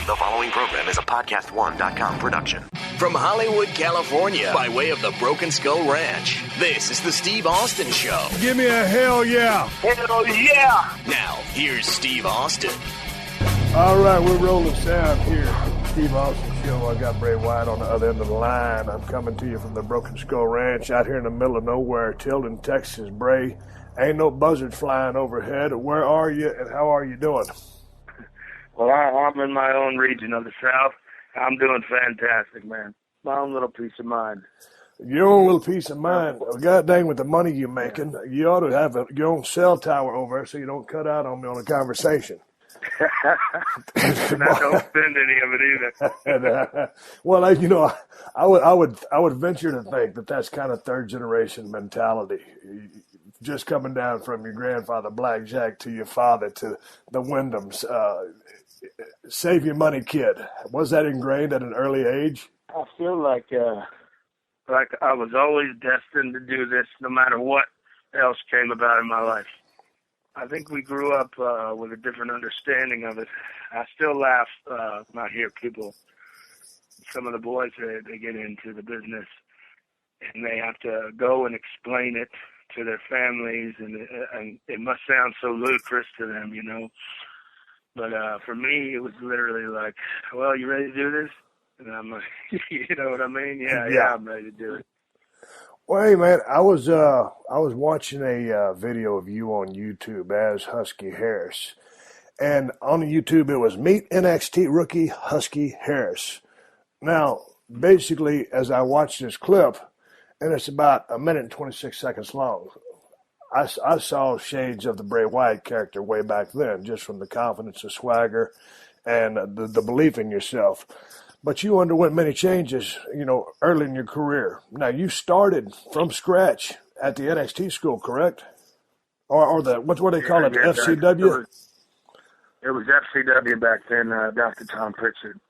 The following program is a PodcastOne.com production. From Hollywood, California, by way of the Broken Skull Ranch, this is the Steve Austin Show. Give me a hell yeah. Hell yeah. Now, here's Steve Austin. All right, we're rolling sound here. Steve Austin Show. I got Bray Wyatt on the other end of the line. I'm coming to you from the Broken Skull Ranch out here in the middle of nowhere, Tilden, Texas. Bray, ain't no buzzards flying overhead. Where are you and how are you doing? Well, I'm in my own region of the South. I'm doing fantastic, man. My own little peace of mind. Your own little peace of mind. Well, God dang, with the money you're making, you ought to have your own cell tower over there so you don't cut out on me on a conversation. And I don't spend any of it either. And, well, you know, I would venture to think that that's kind of third generation mentality. Just coming down from your grandfather Black Jack to your father to the Wyndhams. Save your money, kid. Was that ingrained at an early age? I feel like I was always destined to do this no matter what else came about in my life. I think we grew up with a different understanding of it. I still laugh when I hear people, some of the boys, they get into the business and they have to go and explain it to their families, and it must sound so ludicrous to them, you know. But for me, it was literally like, well, you ready to do this? And I'm like, you know what I mean? Yeah, I'm ready to do it. Well, hey, man, I was watching a video of you on YouTube as Husky Harris. And on YouTube, it was Meet NXT Rookie Husky Harris. Now, basically, as I watched this clip, and it's about 1 minute and 26 seconds long, I saw shades of the Bray Wyatt character way back then, just from the confidence, the swagger, and the belief in yourself. But you underwent many changes, you know, early in your career. Now, you started from scratch at the NXT school, correct? Or the, what do they call it, FCW? It was FCW back then, Dr. Tom Pritchard.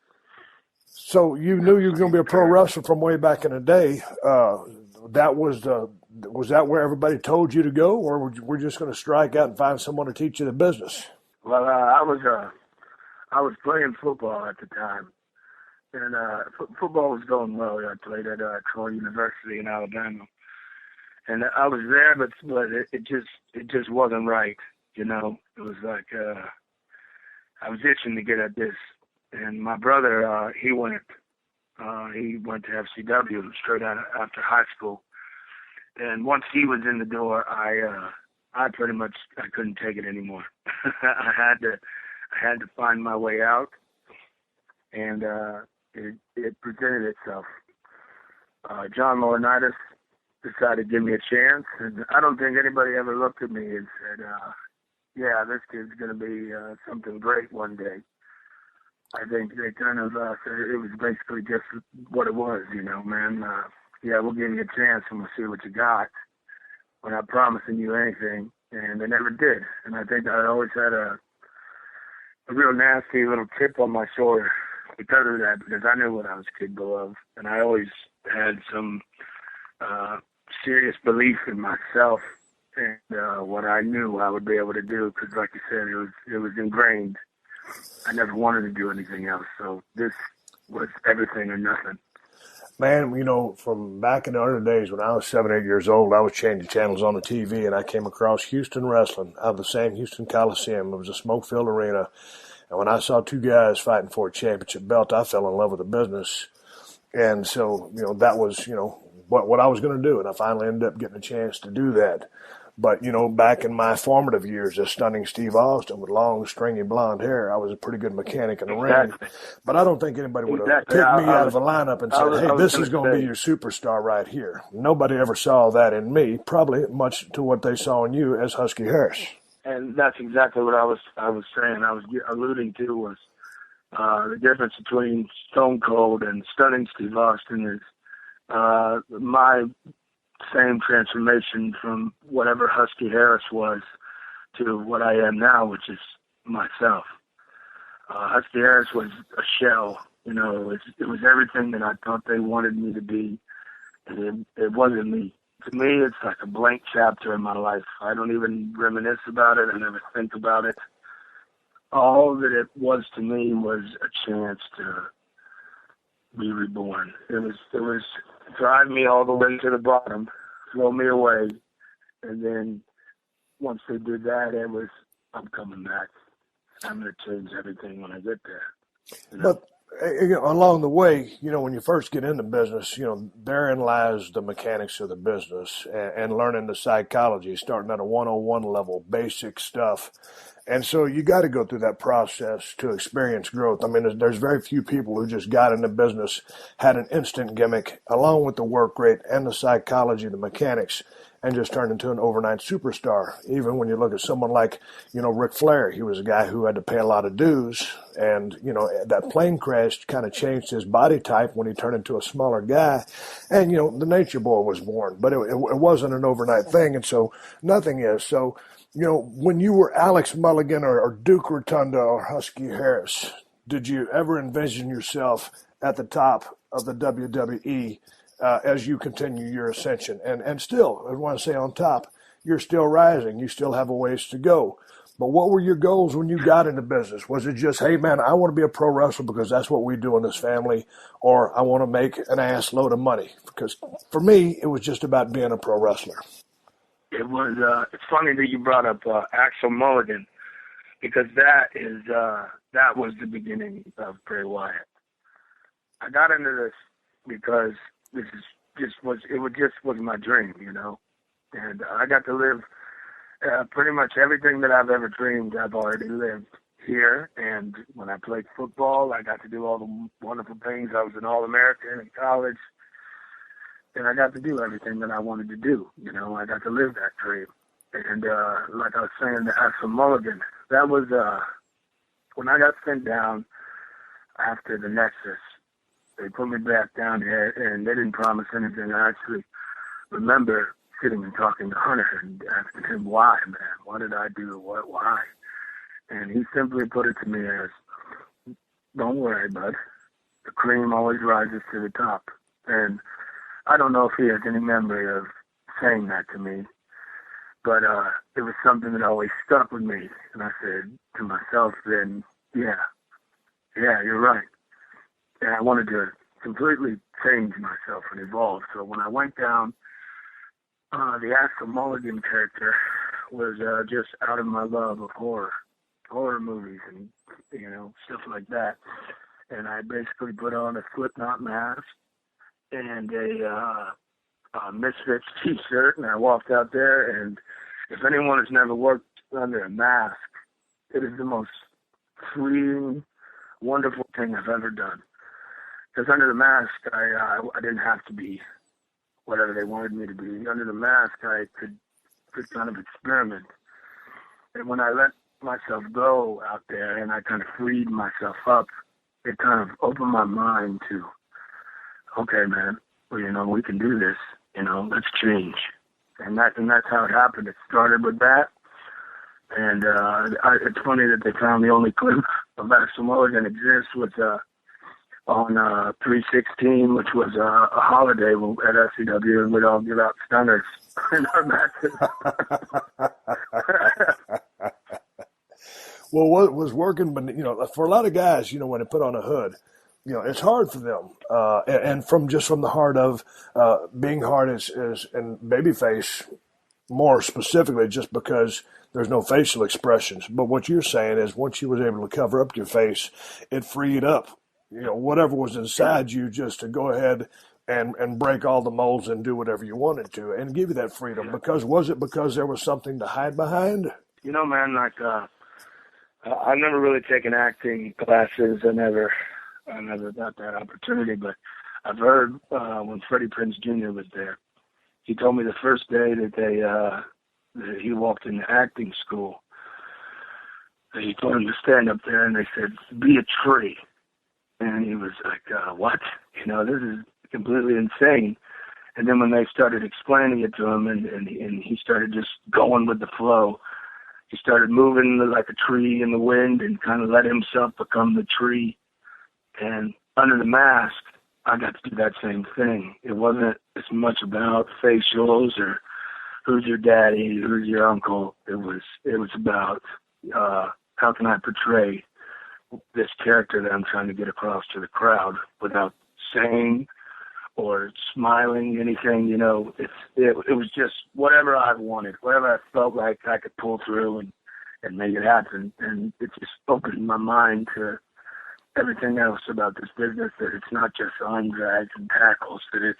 So you knew you were going to be a pro wrestler from way back in the day. Was that where everybody told you to go, or were you just going to strike out and find someone to teach you the business? Well, I was playing football at the time, and football was going well. I played at Troy University in Alabama, and I was there, but it just wasn't right. You know, it was like I was itching to get at this, and my brother he went to FCW straight out after high school. And once he was in the door, I pretty much I couldn't take it anymore. I had to find my way out, and it presented itself. John Laurinaitis decided to give me a chance, and I don't think anybody ever looked at me and said, "Yeah, this kid's going to be something great one day." I think they kind of said it was basically just what it was, you know, man. Yeah, we'll give you a chance and we'll see what you got. We're not promising you anything, and they never did. And I think I always had a real nasty little chip on my shoulder because of that, because I knew what I was capable of, and I always had some serious belief in myself and what I knew I would be able to do, because like you said, it was ingrained. I never wanted to do anything else, so this was everything or nothing. Man, you know, from back in the early days when I was 7, 8 years old, I was changing channels on the TV, and I came across Houston wrestling out of the same Houston Coliseum. It was a smoke-filled arena, and when I saw two guys fighting for a championship belt, I fell in love with the business. And so, you know, that was, you know, what I was going to do, and I finally ended up getting a chance to do that. But, you know, back in my formative years as stunning Steve Austin with long, stringy blonde hair, I was a pretty good mechanic in the ring. But I don't think anybody would have picked me out of a lineup and said, hey, this is going to be your superstar right here. Nobody ever saw that in me, probably much to what they saw in you as Husky Harris. And that's exactly what I was saying. I was alluding to was the difference between Stone Cold and stunning Steve Austin is my same transformation from whatever Husky Harris was to what I am now, which is myself. Husky Harris was a shell. You know, it was everything that I thought they wanted me to be, and it wasn't me. To me, it's like a blank chapter in my life. I don't even reminisce about it. I never think about it. all that it was to me was a chance to be reborn. It was drive me all the way to the bottom, throw me away, and then once they did that, it was, I'm coming back. I'm going to change everything when I get there. You know? But along the way, when you first get into business, therein lies the mechanics of the business and learning the psychology, starting at a 101 level, basic stuff. And so you got to go through that process to experience growth. I mean, there's very few people who just got into business, had an instant gimmick, along with the work rate and the psychology, the mechanics, and just turned into an overnight superstar. Even when you look at someone like, Ric Flair, he was a guy who had to pay a lot of dues. And, that plane crash kind of changed his body type when he turned into a smaller guy. And, the Nature Boy was born. But it wasn't an overnight thing. And so nothing is. So, when you were Alex Mulligan or Duke Rotunda or Husky Harris, did you ever envision yourself at the top of the WWE as you continue your ascension? And still, I want to say on top, you're still rising. You still have a ways to go. But what were your goals when you got into business? Was it just, hey, man, I want to be a pro wrestler because that's what we do in this family, or I want to make an ass load of money? Because for me, it was just about being a pro wrestler. It was. It's funny that you brought up Axel Mulligan, because that was the beginning of Bray Wyatt. I got into this because this was my dream, and I got to live pretty much everything that I've ever dreamed. I've already lived here, and when I played football, I got to do all the wonderful things. I was an All-American in college. And I got to do everything that I wanted to do. I got to live that dream. And like I was saying to Axel Mulligan, that was when I got sent down after the Nexus. They put me back down here, and they didn't promise anything. I actually remember sitting and talking to Hunter and asking him, why, man? What did I do? Why? And he simply put it to me as, don't worry, bud. The cream always rises to the top. And I don't know if he has any memory of saying that to me, but it was something that always stuck with me. And I said to myself then, yeah, you're right. And I wanted to completely change myself and evolve. So when I went down, the Axel Mulligan character was just out of my love of horror movies and, stuff like that. And I basically put on a Slipknot mask and a Misfits t-shirt, and I walked out there, and if anyone has never worked under a mask, it is the most freeing, wonderful thing I've ever done. Because under the mask, I didn't have to be whatever they wanted me to be. Under the mask, I could kind of experiment. And when I let myself go out there and I kind of freed myself up, it kind of opened my mind to, okay, man, well, we can do this. Let's change. And that's how it happened. It started with that. And it's funny that they found the only clip of Axel Mulligan exists was on 3/16, which was a holiday at SCW, and we'd all give out stunners in our matches. Well, what was working, but for a lot of guys, when they put on a hood, it's hard for them, and from the heart of being hard and babyface, more specifically, just because there's no facial expressions. But what you're saying is, once you was able to cover up your face, it freed up, whatever was inside you, just to go ahead and break all the molds and do whatever you wanted to, and give you that freedom. Was it because there was something to hide behind? Man, like I've never really taken acting classes. I never got that opportunity, but I've heard when Freddie Prinze Jr. was there, he told me the first day that he walked into acting school, he told him to stand up there, and they said, be a tree. And he was like, what? This is completely insane. And then when they started explaining it to him, and he started just going with the flow, he started moving like a tree in the wind and kind of let himself become the tree. And under the mask, I got to do that same thing. It wasn't as much about facials or who's your daddy, who's your uncle. It was about how can I portray this character that I'm trying to get across to the crowd without saying or smiling, anything, you know. It was just whatever I wanted, whatever I felt like I could pull through and make it happen. And it just opened my mind to everything else about this business, that it's not just arm drags and tackles, that it's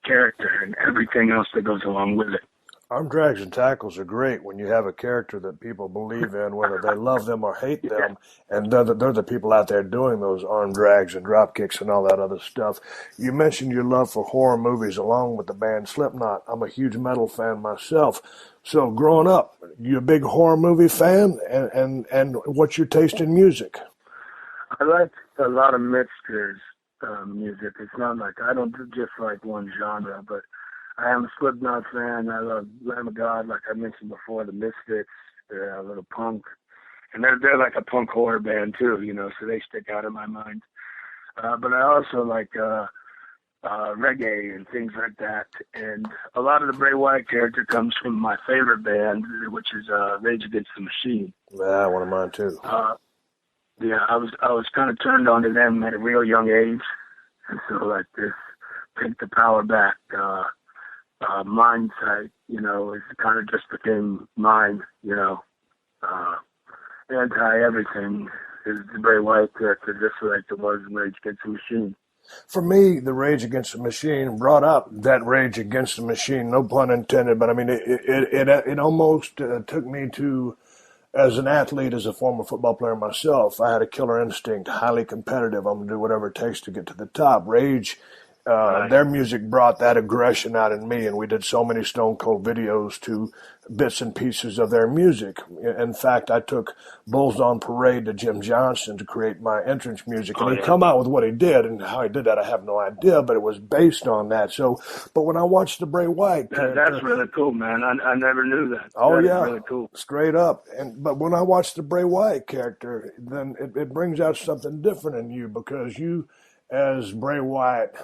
character and everything else that goes along with it. Arm drags and tackles are great when you have a character that people believe in, whether they love them or hate them, and they're the people out there doing those arm drags and drop kicks and all that other stuff. You mentioned your love for horror movies along with the band Slipknot. I'm a huge metal fan myself. So growing up, you a big horror movie fan, and what's your taste in music? I like a lot of mixtures music. It's not like I don't just like one genre, but I am a Slipknot fan. I love Lamb of God, like I mentioned before, the Misfits. They're a little punk. And they're like a punk horror band too, you know, so they stick out in my mind. But I also like reggae and things like that. And a lot of the Bray Wyatt character comes from my favorite band, which is Rage Against the Machine. Yeah, one of mine too. Yeah, I was kind of turned on to them at a real young age. And so like this take the power back mindset, you know, it kind of just became mine, you know. Anti-everything is the Bray Wyatt character, just like it was in Rage Against the Machine. For me, the Rage Against the Machine brought up that Rage Against the Machine, no pun intended, but I mean, it almost took me to, as an athlete, as a former football player myself, I had a killer instinct, highly competitive. I'm going to do whatever it takes to get to the top. Rage, their music brought that aggression out in me, and we did so many Stone Cold videos to bits and pieces of their music. In fact, I took Bulls on Parade to Jim Johnston to create my entrance music, and he'd come out with what he did, and how he did that I have no idea, but it was based on that. So, but when I watched the Bray Wyatt character, that's really cool, man. I never knew that. Oh, that yeah, is really cool. Straight up. But when I watched the Bray Wyatt character, then it brings out something different in you, because you, as Bray Wyatt,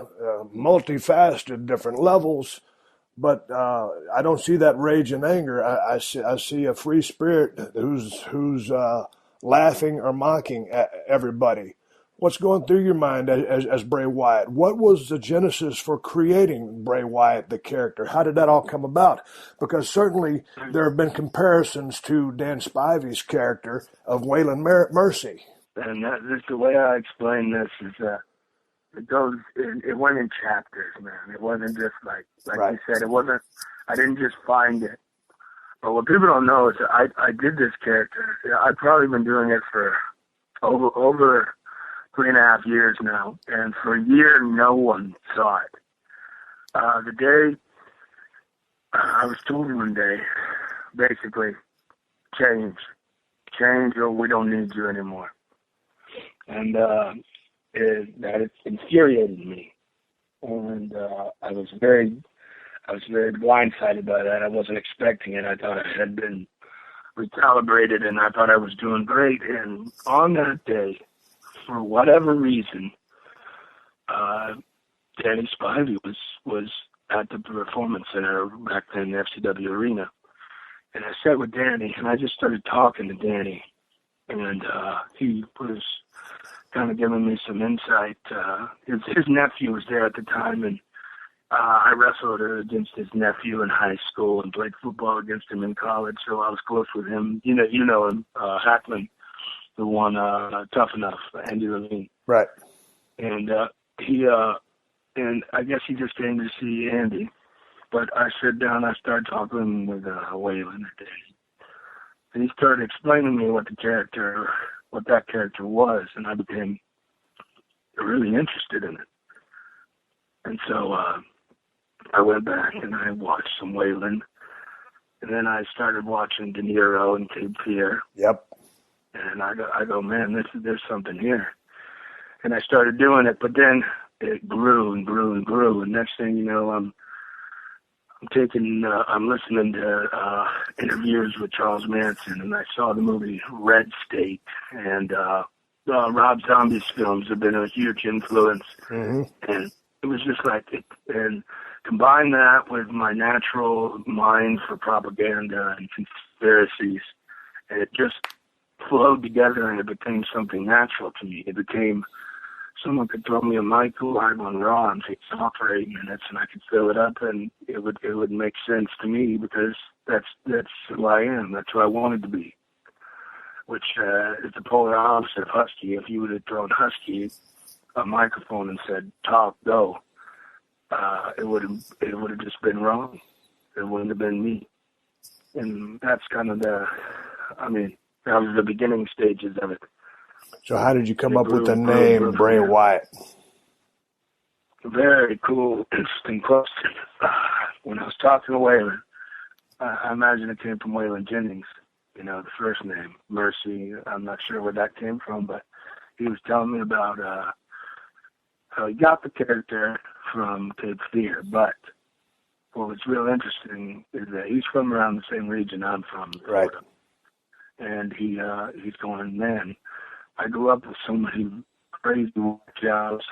multifaceted, different levels, but I don't see that rage and anger. I see a free spirit who's laughing or mocking at everybody. What's going through your mind as Bray Wyatt? What was the genesis for creating Bray Wyatt, the character? How did that all come about? Because certainly there have been comparisons to Dan Spivey's character of Waylon Mercy. And the way I explain this is that it went in chapters, man. It wasn't just like right. You said, I didn't just find it. But what people don't know is that I did this character. I've probably been doing it for over 3.5 years now. And for a year, no one saw it. The day I was told one day, basically, change or we don't need you anymore. And, that infuriated me, and I was very blindsided by that. I wasn't expecting it. I thought I had been recalibrated, and I thought I was doing great. And on that day, for whatever reason, Danny Spivey was at the Performance Center back then, the FCW Arena, and I sat with Danny, and I just started talking to Danny, and he was kind of giving me some insight. His nephew was there at the time, and I wrestled against his nephew in high school and played football against him in college, so I was close with him. You know him, Hackman, the one Tough Enough, Andy Levine. Right. And and I guess he just came to see Andy. But I sat down, I started talking with Waylon that day. And he started explaining to me what that character was, and I became really interested in it. And so I went back and I watched some Waylon, and then I started watching De Niro and Cape Fear. Yep. And I go, man, there's something here. And I started doing it, but then it grew and grew and grew. And next thing you know, I'm listening to interviews with Charles Manson, and I saw the movie Red State, and Rob Zombie's films have been a huge influence. Mm-hmm. And it was just like it. And combine that with my natural mind for propaganda and conspiracies, and it just flowed together, and it became something natural to me. It became someone could throw me a mic live on Raw and take it off for 8 minutes, and I could fill it up, and it would make sense to me because that's who I am. That's who I wanted to be. Which is the polar opposite of Husky. If you would have thrown Husky a microphone and said "talk, go," it would have just been wrong. It wouldn't have been me. And that's kind of that was the beginning stages of it. So how did you come up with the name Bray Wyatt? Very cool, interesting question. When I was talking to Waylon, I imagine it came from Waylon Jennings, the first name, Mercy. I'm not sure where that came from, but he was telling me about how he got the character from Cape Fear. But what was real interesting is that he's from around the same region I'm from, Florida. Right. And he's going, man, I grew up with so many crazy jobs.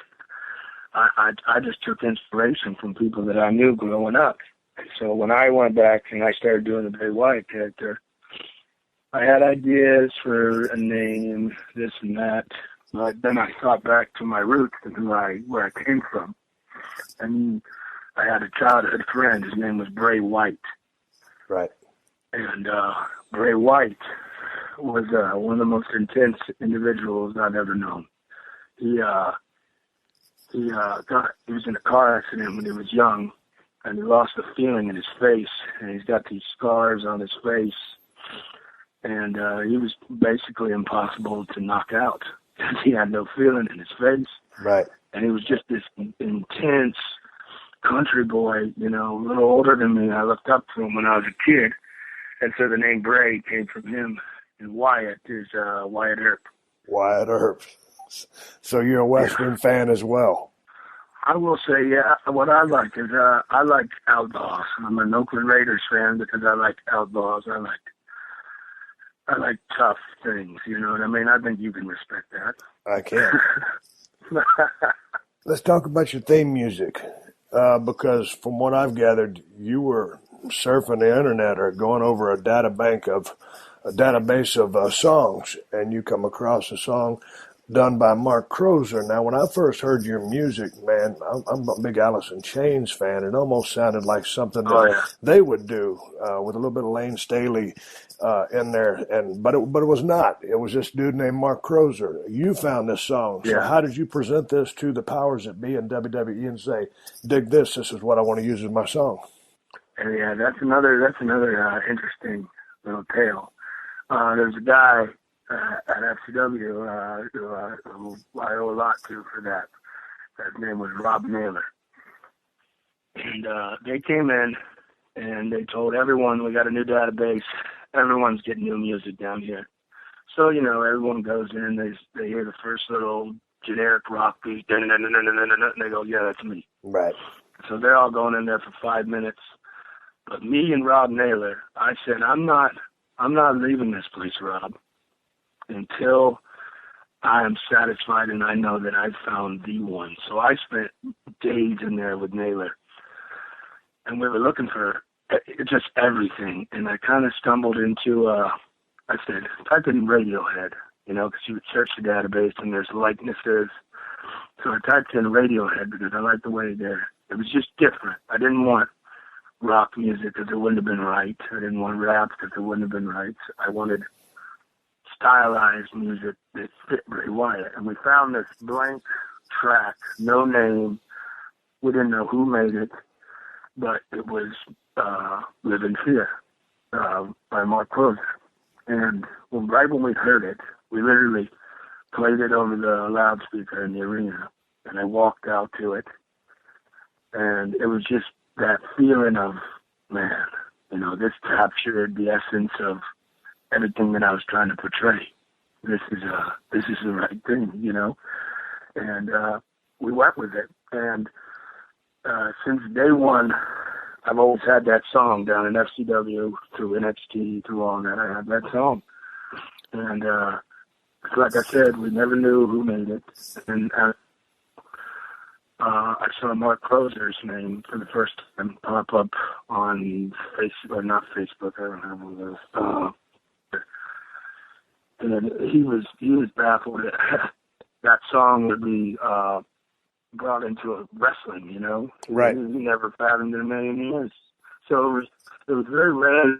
I just took inspiration from people that I knew growing up. So when I went back and I started doing the Bray Wyatt character, I had ideas for a name, this and that. But then I thought back to my roots and where I came from. And I had a childhood friend. His name was Bray Wyatt. Right. And Bray Wyatt was one of the most intense individuals I've ever known. He was in a car accident when he was young, and he lost the feeling in his face, and he's got these scars on his face, and he was basically impossible to knock out. He had no feeling in his face. Right. And he was just this intense country boy, a little older than me. I looked up to him when I was a kid, and so the name Bray came from him, and Wyatt is Wyatt Earp. Wyatt Earp. So you're a Western fan as well. I will say, yeah, what I like is I like outlaws. I'm an Oakland Raiders fan because I like outlaws. I like tough things, you know what I mean? I think you can respect that. I can. Let's talk about your theme music, because from what I've gathered, you were surfing the internet or going over a database of songs, and you come across a song done by Mark Crozer. Now, when I first heard your music, man, I'm a big Alice in Chains fan. It almost sounded like something that they would do with a little bit of Lane Staley in there, but it was not. It was this dude named Mark Crozer. You found this song. So how did you present this to the powers that be in WWE and say, dig this, this is what I want to use as my song? Yeah, that's another interesting little tale. There's a guy at FCW who I owe a lot to for that. His name was Rob Naylor. And they came in and they told everyone, we got a new database. Everyone's getting new music down here. So, everyone goes in, they hear the first little generic rock beat, and they go, yeah, that's me. Right. So they're all going in there for 5 minutes. But me and Rob Naylor, I said, I'm not leaving this place, Rob, until I am satisfied and I know that I've found the one. So I spent days in there with Naylor, and we were looking for just everything. And I kind of stumbled into, I said, type in Radiohead, because you would search the database and there's likenesses. So I typed in Radiohead because I liked the way it was just different. I didn't want rock music because it wouldn't have been right. I didn't want rap because it wouldn't have been right. I wanted stylized music that fit Bray Wyatt. And we found this blank track, no name. We didn't know who made it, but it was Live in Fear by Mark Crozer. And right when we heard it, we literally played it over the loudspeaker in the arena. And I walked out to it. And it was just that feeling of, man, this captured the essence of everything that I was trying to portray. This is the right thing, And we went with it. And since day one, I've always had that song down in FCW, through NXT, through all that. I had that song. And like I said, we never knew who made it. And I saw Mark Crozer's name for the first time pop up on Facebook, or not Facebook, I don't have one of those. And he was baffled that that song would be brought into wrestling, you know. Right. He never fathomed in a million years. So it was very rare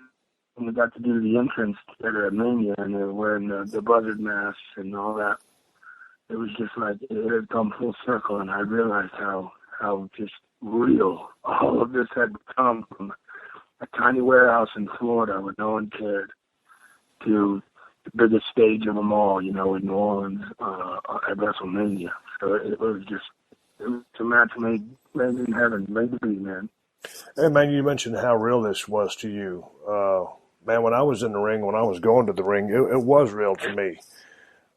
when we got to do the entrance at Mania, and they were wearing the buzzard masks and all that. It was just like it had come full circle, and I realized how just real all of this had become, from a tiny warehouse in Florida where no one cared to the biggest stage of them all, you know, in New Orleans at WrestleMania. So it was a match made in heaven, made to be, man. Hey, man, you mentioned how real this was to you. Man, when I was in the ring, when I was going to the ring, it was real to me.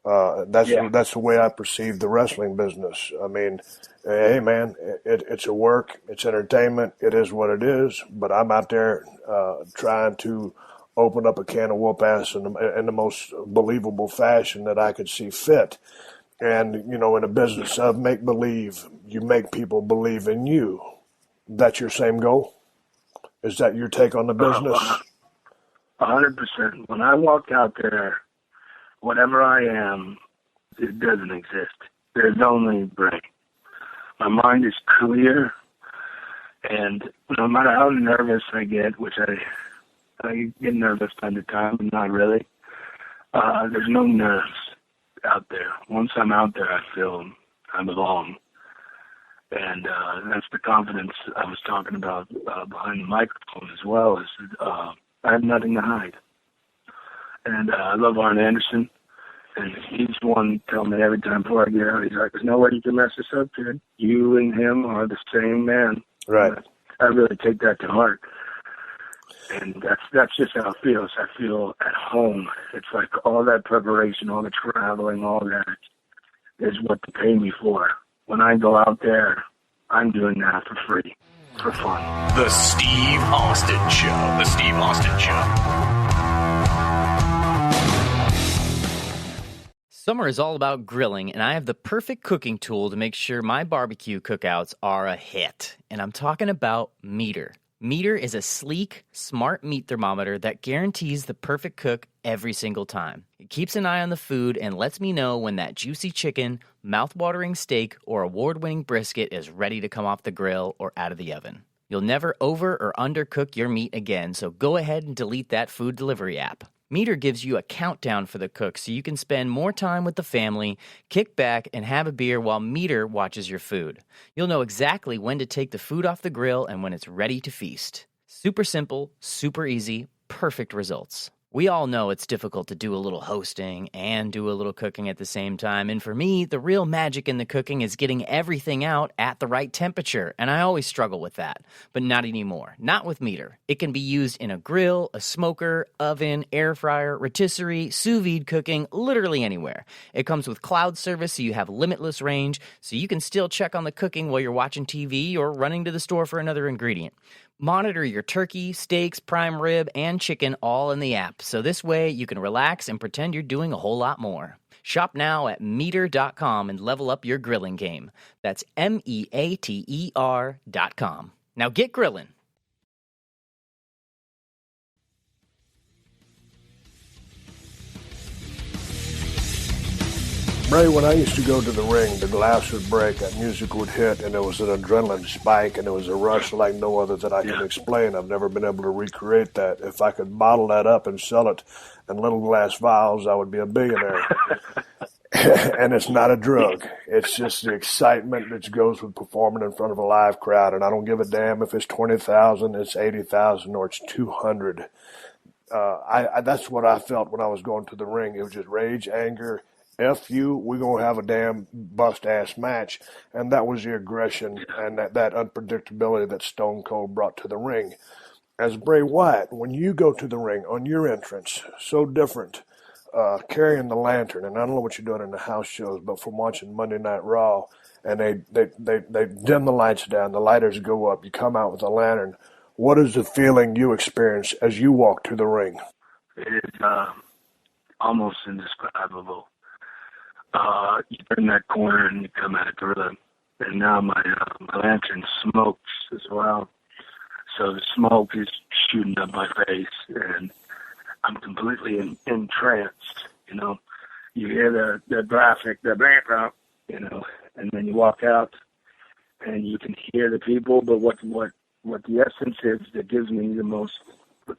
That's the way I perceive the wrestling business. I mean, hey, man, it's a work, it's entertainment, it is what it is. But I'm out there trying to open up a can of whoop ass in the most believable fashion that I could see fit. And you know, in a business of make believe, you make people believe in you. That's your same goal? Is that your take on the business? 100%. When I walk out there, whatever I am, it doesn't exist. There's only Bray. My mind is clear, and no matter how nervous I get, which I get nervous time to time, but not really, there's no nerves out there. Once I'm out there, I feel I belong. And that's the confidence I was talking about behind the microphone as well. Is I have nothing to hide. And I love Arn Anderson. And he's the one telling me every time before I get out, he's like, there's no way you can mess this up, kid. You and him are the same man. Right. And I really take that to heart. And that's just how it feels. I feel at home. It's like all that preparation, all the traveling, all that is what they pay me for. When I go out there, I'm doing that for free, for fun. The Steve Austin Show. The Steve Austin Show. Summer is all about grilling, and I have the perfect cooking tool to make sure my barbecue cookouts are a hit. And I'm talking about Meter. Meter is a sleek, smart meat thermometer that guarantees the perfect cook every single time. It keeps an eye on the food and lets me know when that juicy chicken, mouth-watering steak, or award-winning brisket is ready to come off the grill or out of the oven. You'll never over or undercook your meat again, so go ahead and delete that food delivery app. Meter gives you a countdown for the cook so you can spend more time with the family, kick back, and have a beer while Meter watches your food. You'll know exactly when to take the food off the grill and when it's ready to feast. Super simple, super easy, perfect results. We all know it's difficult to do a little hosting and do a little cooking at the same time, and for me, the real magic in the cooking is getting everything out at the right temperature, and I always struggle with that, but not anymore. Not with Meter. It can be used in a grill, a smoker, oven, air fryer, rotisserie, sous vide cooking, literally anywhere. It comes with cloud service so you have limitless range, so you can still check on the cooking while you're watching TV or running to the store for another ingredient. Monitor your turkey, steaks, prime rib, and chicken all in the app, so this way you can relax and pretend you're doing a whole lot more. Shop now at Meter.com and level up your grilling game. That's MEATER.com. Now get grilling. Bray, when I used to go to the ring, the glass would break, that music would hit, and there was an adrenaline spike, and it was a rush like no other that I can explain. I've never been able to recreate that. If I could bottle that up and sell it in little glass vials, I would be a billionaire. And it's not a drug. It's just the excitement that goes with performing in front of a live crowd, and I don't give a damn if it's 20,000, it's 80,000, or it's 200. That's what I felt when I was going to the ring. It was just rage, anger. F you, we're going to have a damn bust-ass match. And that was the aggression and that unpredictability that Stone Cold brought to the ring. As Bray Wyatt, when you go to the ring on your entrance, so different, carrying the lantern, and I don't know what you're doing in the house shows, but from watching Monday Night Raw, and they dim the lights down, the lighters go up, you come out with a lantern. What is the feeling you experience as you walk to the ring? It is almost indescribable. You turn that corner and you come at a gorilla, and now my lantern smokes as well. So the smoke is shooting up my face, and I'm completely entranced you know. You hear the graphic, the background, you know, and then you walk out and you can hear the people, but what the essence is that gives me the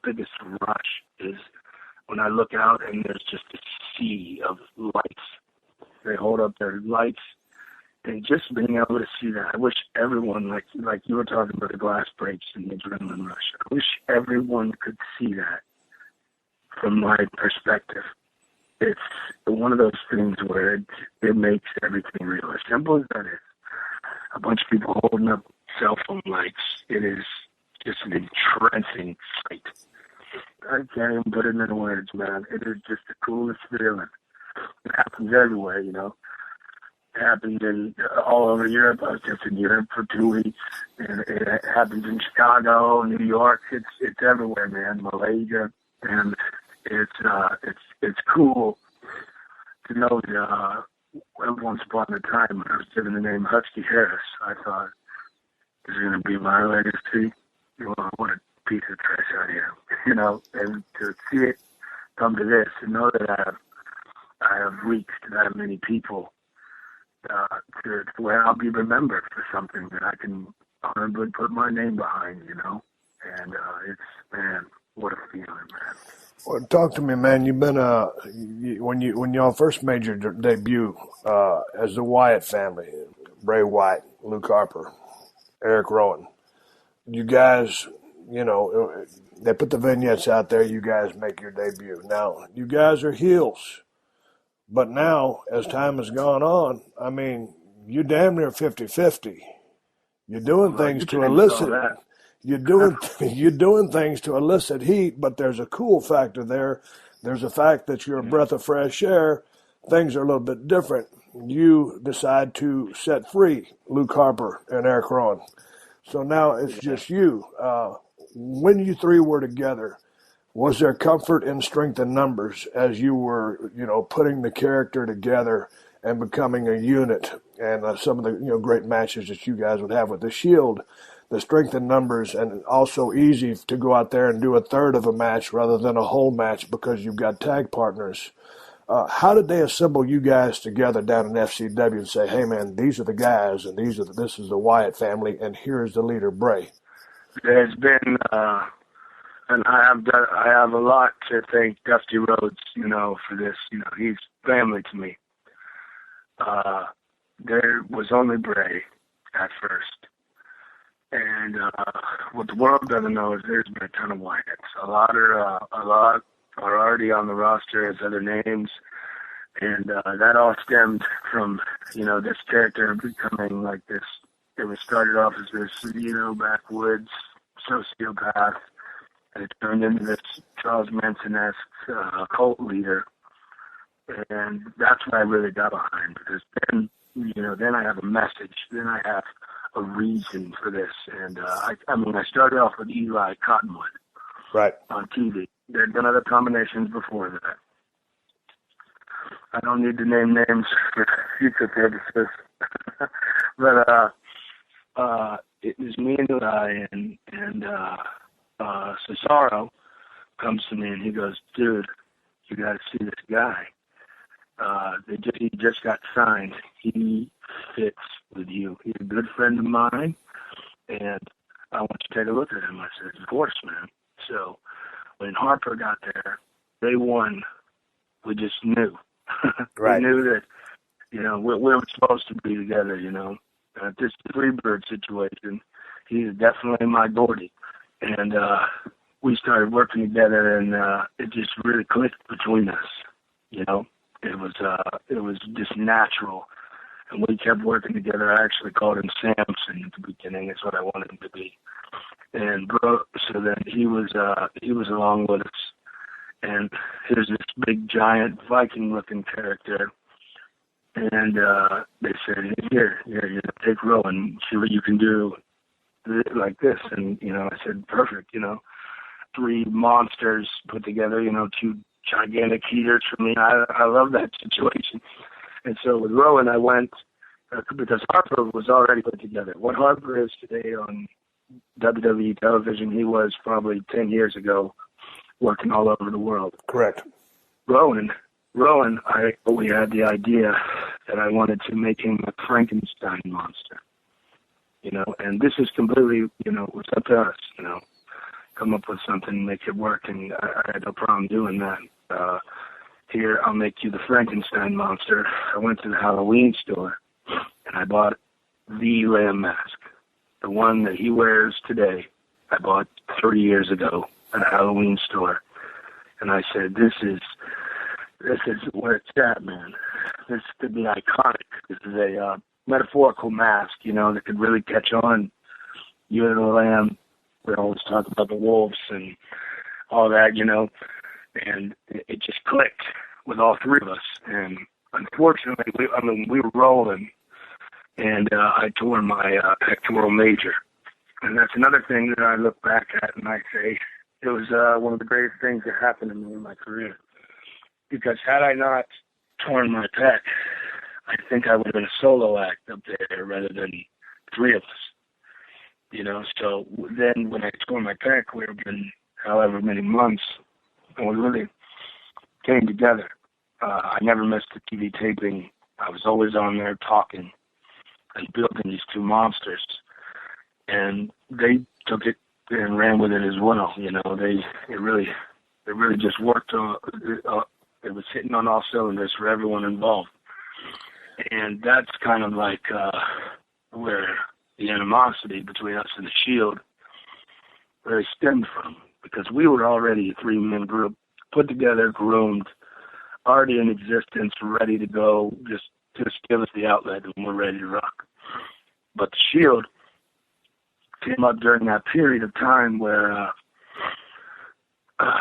biggest rush is when I look out and there's just a sea of lights. They hold up their lights, and just being able to see that. I wish everyone, like you were talking about the glass breaks and the adrenaline rush, I wish everyone could see that from my perspective. It's one of those things where it makes everything real. As simple as that is. A bunch of people holding up cell phone lights. It is just an entrancing sight. I can't even put it into words, man. It is just the coolest feeling. It happens everywhere, you know. It happens all over Europe. I was just in Europe for 2 weeks. And it happens in Chicago, New York. It's everywhere, man. Malaysia. And it's cool to know that once upon a time when I was given the name Husky Harris, I thought, this is going to be my legacy. Well, what a piece of trash I am, you know. And to see it come to this, and know that I have reached that many people to where I'll be remembered for something that I can honorably put my name behind, you know. And man, what a feeling, man. Well, talk to me, man. You've been when y'all first made your debut as the Wyatt family, Bray Wyatt, Luke Harper, Eric Rowan. You guys, you know, they put the vignettes out there. You guys make your debut. Now, you guys are heels, but now as time has gone on, I mean, you're damn near 50-50. You're doing things to elicit. You're doing things to elicit heat, but there's a cool factor there. There's a fact that you're a breath of fresh air. Things are a little bit different. You decide to set free Luke Harper and Eric Rowan. So now it's just you. When you three were together, was there comfort in strength in numbers as you were, you know, putting the character together and becoming a unit? And some of the, you know, great matches that you guys would have with the Shield, the strength in numbers, and also easy to go out there and do a third of a match rather than a whole match because you've got tag partners. How did they assemble you guys together down in FCW and say, hey, man, these are the guys, and this is the Wyatt family, and here's the leader, Bray? There's been, and I have a lot to thank Dusty Rhodes, you know, for this. You know, he's family to me. There was only Bray at first. And what the world doesn't know is there's been a ton of Wyatts. A lot are already on the roster as other names, and that all stemmed from, you know, this character becoming like this. It was started off as this, you know, backwoods sociopath, and it turned into this Charles Manson-esque cult leader, and that's what I really got behind, because then, you know, then I have a message, then I have a reason for this. And I mean, I started off with Eli Cottonwood, right, on TV. There had been other combinations before that. I don't need to name names for future purposes. But it was me and Eli, and Cesaro comes to me and he goes, dude, you got to see this guy. He just got signed. He fits with you. He's a good friend of mine, and I want you to take a look at him. I said, of course, man. So when Harper got there, day one, we just knew. Right. We knew that, you know, we were supposed to be together, you know. This Freebird situation, he's definitely my Gordy. And we started working together, and it just really clicked between us, you know. It was just natural, and we kept working together. I actually called him Samson at the beginning. It's what I wanted him to be, and so then he was along with us. And here's this big giant Viking-looking character, and they said, "Here, take Rowan, see what you can do like this." And you know, I said, "Perfect." You know, 3 monsters put together. You know, 2 gigantic heaters for me. I love that situation. And so with Rowan, I went, because Harper was already put together. What Harper is today on WWE television, he was probably 10 years ago working all over the world. Correct. Rowan Rowan, we had the idea that I wanted to make him a Frankenstein monster, and this is completely, it's up to us, come up with something, make it work, and I had no problem doing that. Here, I'll make you the Frankenstein monster. I went to the Halloween store, and I bought the lamb mask, the one that he wears today. I bought 30 years ago at a Halloween store, and I said, this is where it's at, man. This could be iconic. This is a metaphorical mask, that could really catch on. You're the lamb. We always talk about the wolves and all that, and it just clicked with all three of us. And unfortunately, we were rolling, and I tore my pectoral major. And that's another thing that I look back at and I say, it was one of the greatest things that happened to me in my career. Because had I not torn my pec, I think I would have been a solo act up there rather than three of us. So then when I tore my pec, we were been however many months, and we really came together. I never missed a TV taping. I was always on there talking and building these two monsters. And they took it and ran with it as well. It really just worked. It was hitting on all cylinders for everyone involved. And that's kind of like where the animosity between us and the Shield really stemmed from, because we were already a three-man group, put together, groomed, already in existence, ready to go. Just give us the outlet and we're ready to rock. But the Shield came up during that period of time where I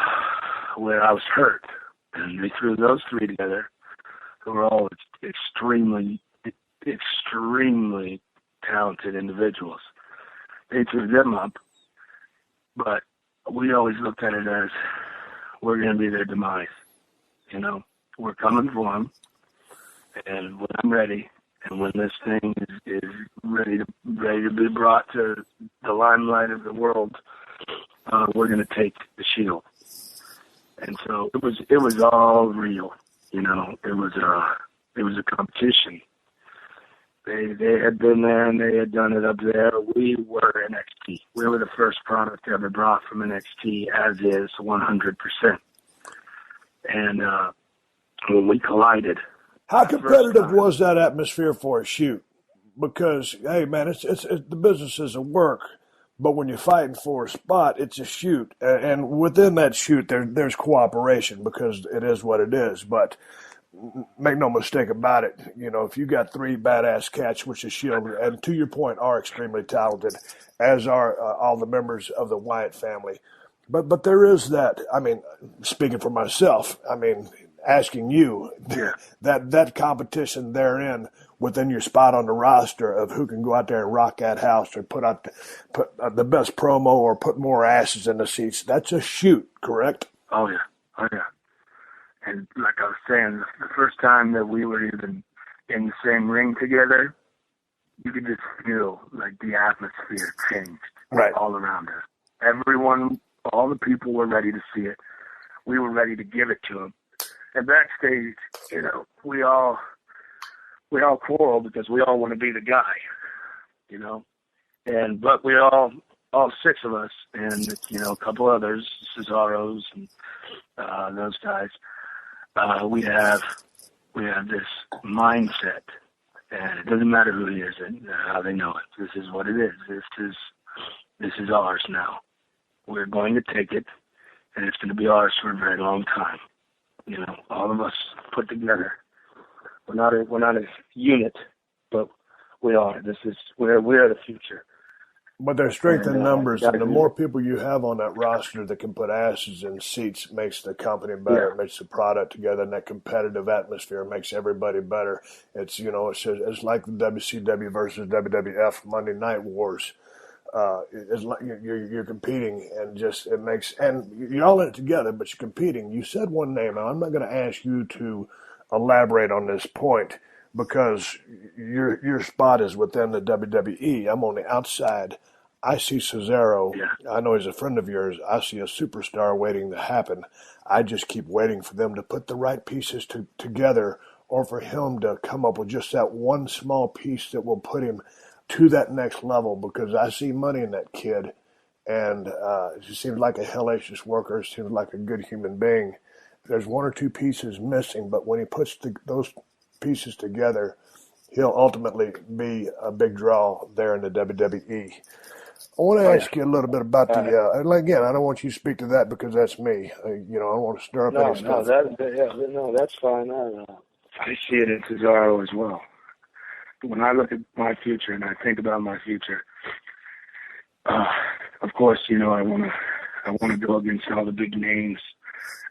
was hurt, and they threw those three together, who were all extremely talented individuals. They threw them up, but we always looked at it as we're going to be their demise. We're coming for them, and when I'm ready, and when this thing is ready to be brought to the limelight of the world, we're going to take the Shield. And so it was all real. It was a competition. They had been there and they had done it up there. We were NXT. We were the first product ever brought from NXT, as is 100%. And when we collided, how competitive was that atmosphere for a shoot? Because, hey, man, it's the business is a work, but when you're fighting for a spot, it's a shoot. And within that shoot, there's cooperation, because it is what it is. But make no mistake about it, if you got three badass cats, which is Shield, and to your point, are extremely talented, as are all the members of the Wyatt family. But there is that, speaking for myself, asking you, that competition therein within your spot on the roster of who can go out there and rock that house or put the best promo or put more asses in the seats. That's a shoot, correct? Oh yeah. And like I was saying, the first time that we were even in the same ring together, you could just feel like the atmosphere changed all around us. Everyone, all the people were ready to see it. We were ready to give it to them. And backstage, we all quarrel because we all want to be the guy, but we all six of us, and a couple others, Cesaros and those guys, we have this mindset, and it doesn't matter who he is and how they know it. This is what it is. This is ours now. We're going to take it, and it's going to be ours for a very long time. All of us put together. We're not a unit, but we are. We are the future. But there's strength in numbers, and the more people you have on that roster that can put asses in seats makes the company better, makes the product together, and that competitive atmosphere makes everybody better. It's it's like the WCW versus WWF Monday Night Wars. It's like you're competing, and you're all in it together, but you're competing. You said one name, and I'm not going to ask you to elaborate on this point because your spot is within the WWE. I'm on the outside. I see Cesaro. Yeah. I know he's a friend of yours. I see a superstar waiting to happen. I just keep waiting for them to put the right pieces together, or for him to come up with just that one small piece that will put him to that next level, because I see money in that kid, and he seems like a hellacious worker, seems like a good human being. There's one or two pieces missing, but when he puts those pieces together, he'll ultimately be a big draw there in the WWE. I want to ask you a little bit about again, I don't want you to speak to that because that's me. I don't want to stir up any stuff. That's fine. I see it in Cesaro as well. When I look at my future and I think about my future, of course, I want to go against all the big names.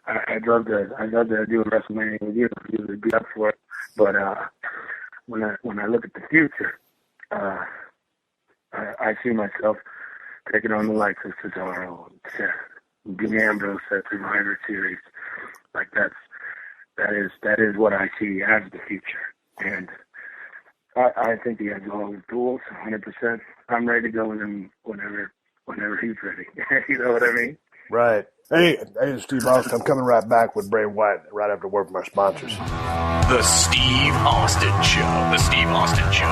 I'd love to do a WrestleMania with you. You would be up for it. But when I look at the future, I see myself taking on the likes of Cesaro, Dean Ambrose at Survivor Series. Like that is what I see as the future, and I think he has all the tools, 100%. I'm ready to go with him whenever he's ready. You know what I mean? Right. Hey, Steve Austin. I'm coming right back with Bray Wyatt right after word from our sponsors. The Steve Austin Show. The Steve Austin Show.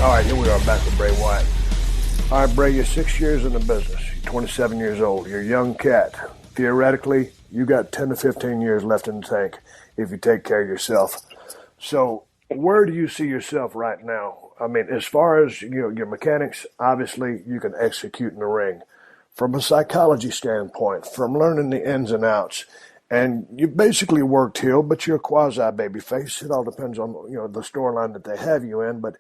All right, here we are back with Bray Wyatt. All right, Bray, you're 6 years in the business. You're 27 years old. You're a young cat. Theoretically, you got 10 to 15 years left in the tank if you take care of yourself. So where do you see yourself right now? I mean, as far as your mechanics, obviously you can execute in the ring. From a psychology standpoint, from learning the ins and outs, and you basically worked heel, but you're a quasi-babyface. It all depends on the storyline that they have you in, but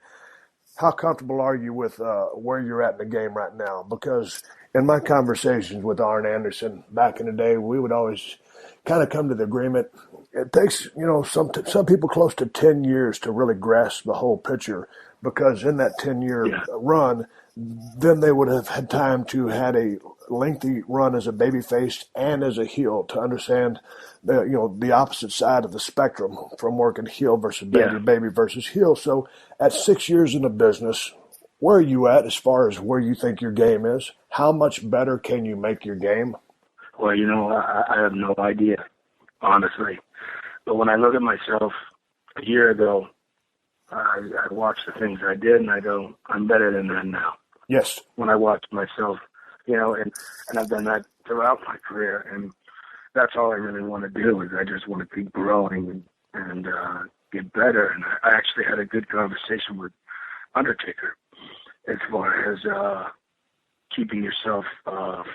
how comfortable are you with where you're at in the game right now? Because in my conversations with Arn Anderson back in the day, we would always kind of come to the agreement. It takes, some people close to 10 years to really grasp the whole picture, because in that 10-year run, then they would have had time to had a lengthy run as a babyface and as a heel to understand the opposite side of the spectrum from working heel versus baby versus heel. So at 6 years in the business, where are you at as far as where you think your game is? How much better can you make your game? Well, I have no idea, honestly. But when I look at myself a year ago, I watch the things I did and I go, I'm better than that now. Yes. When I watch myself, and I've done that throughout my career, and that's all I really want to do is I just want to keep growing and get better. And I actually had a good conversation with Undertaker as far as keeping yourself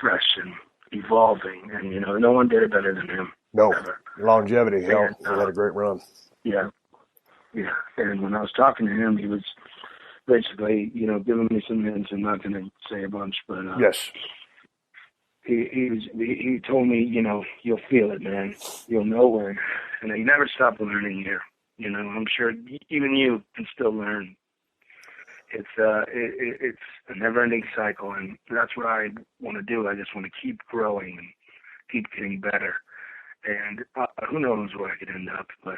fresh and evolving. And, no one did it better than him. No. Ever. Longevity, hell. He had a great run. Yeah. Yeah. And when I was talking to him, he was basically, giving me some hints. I'm not going to say a bunch, but yes. He told me, you'll feel it, man. You'll know when. And you never stop learning here. I'm sure even you can still learn. It's a never-ending cycle, and that's what I want to do. I just want to keep growing and keep getting better. And who knows where I could end up, but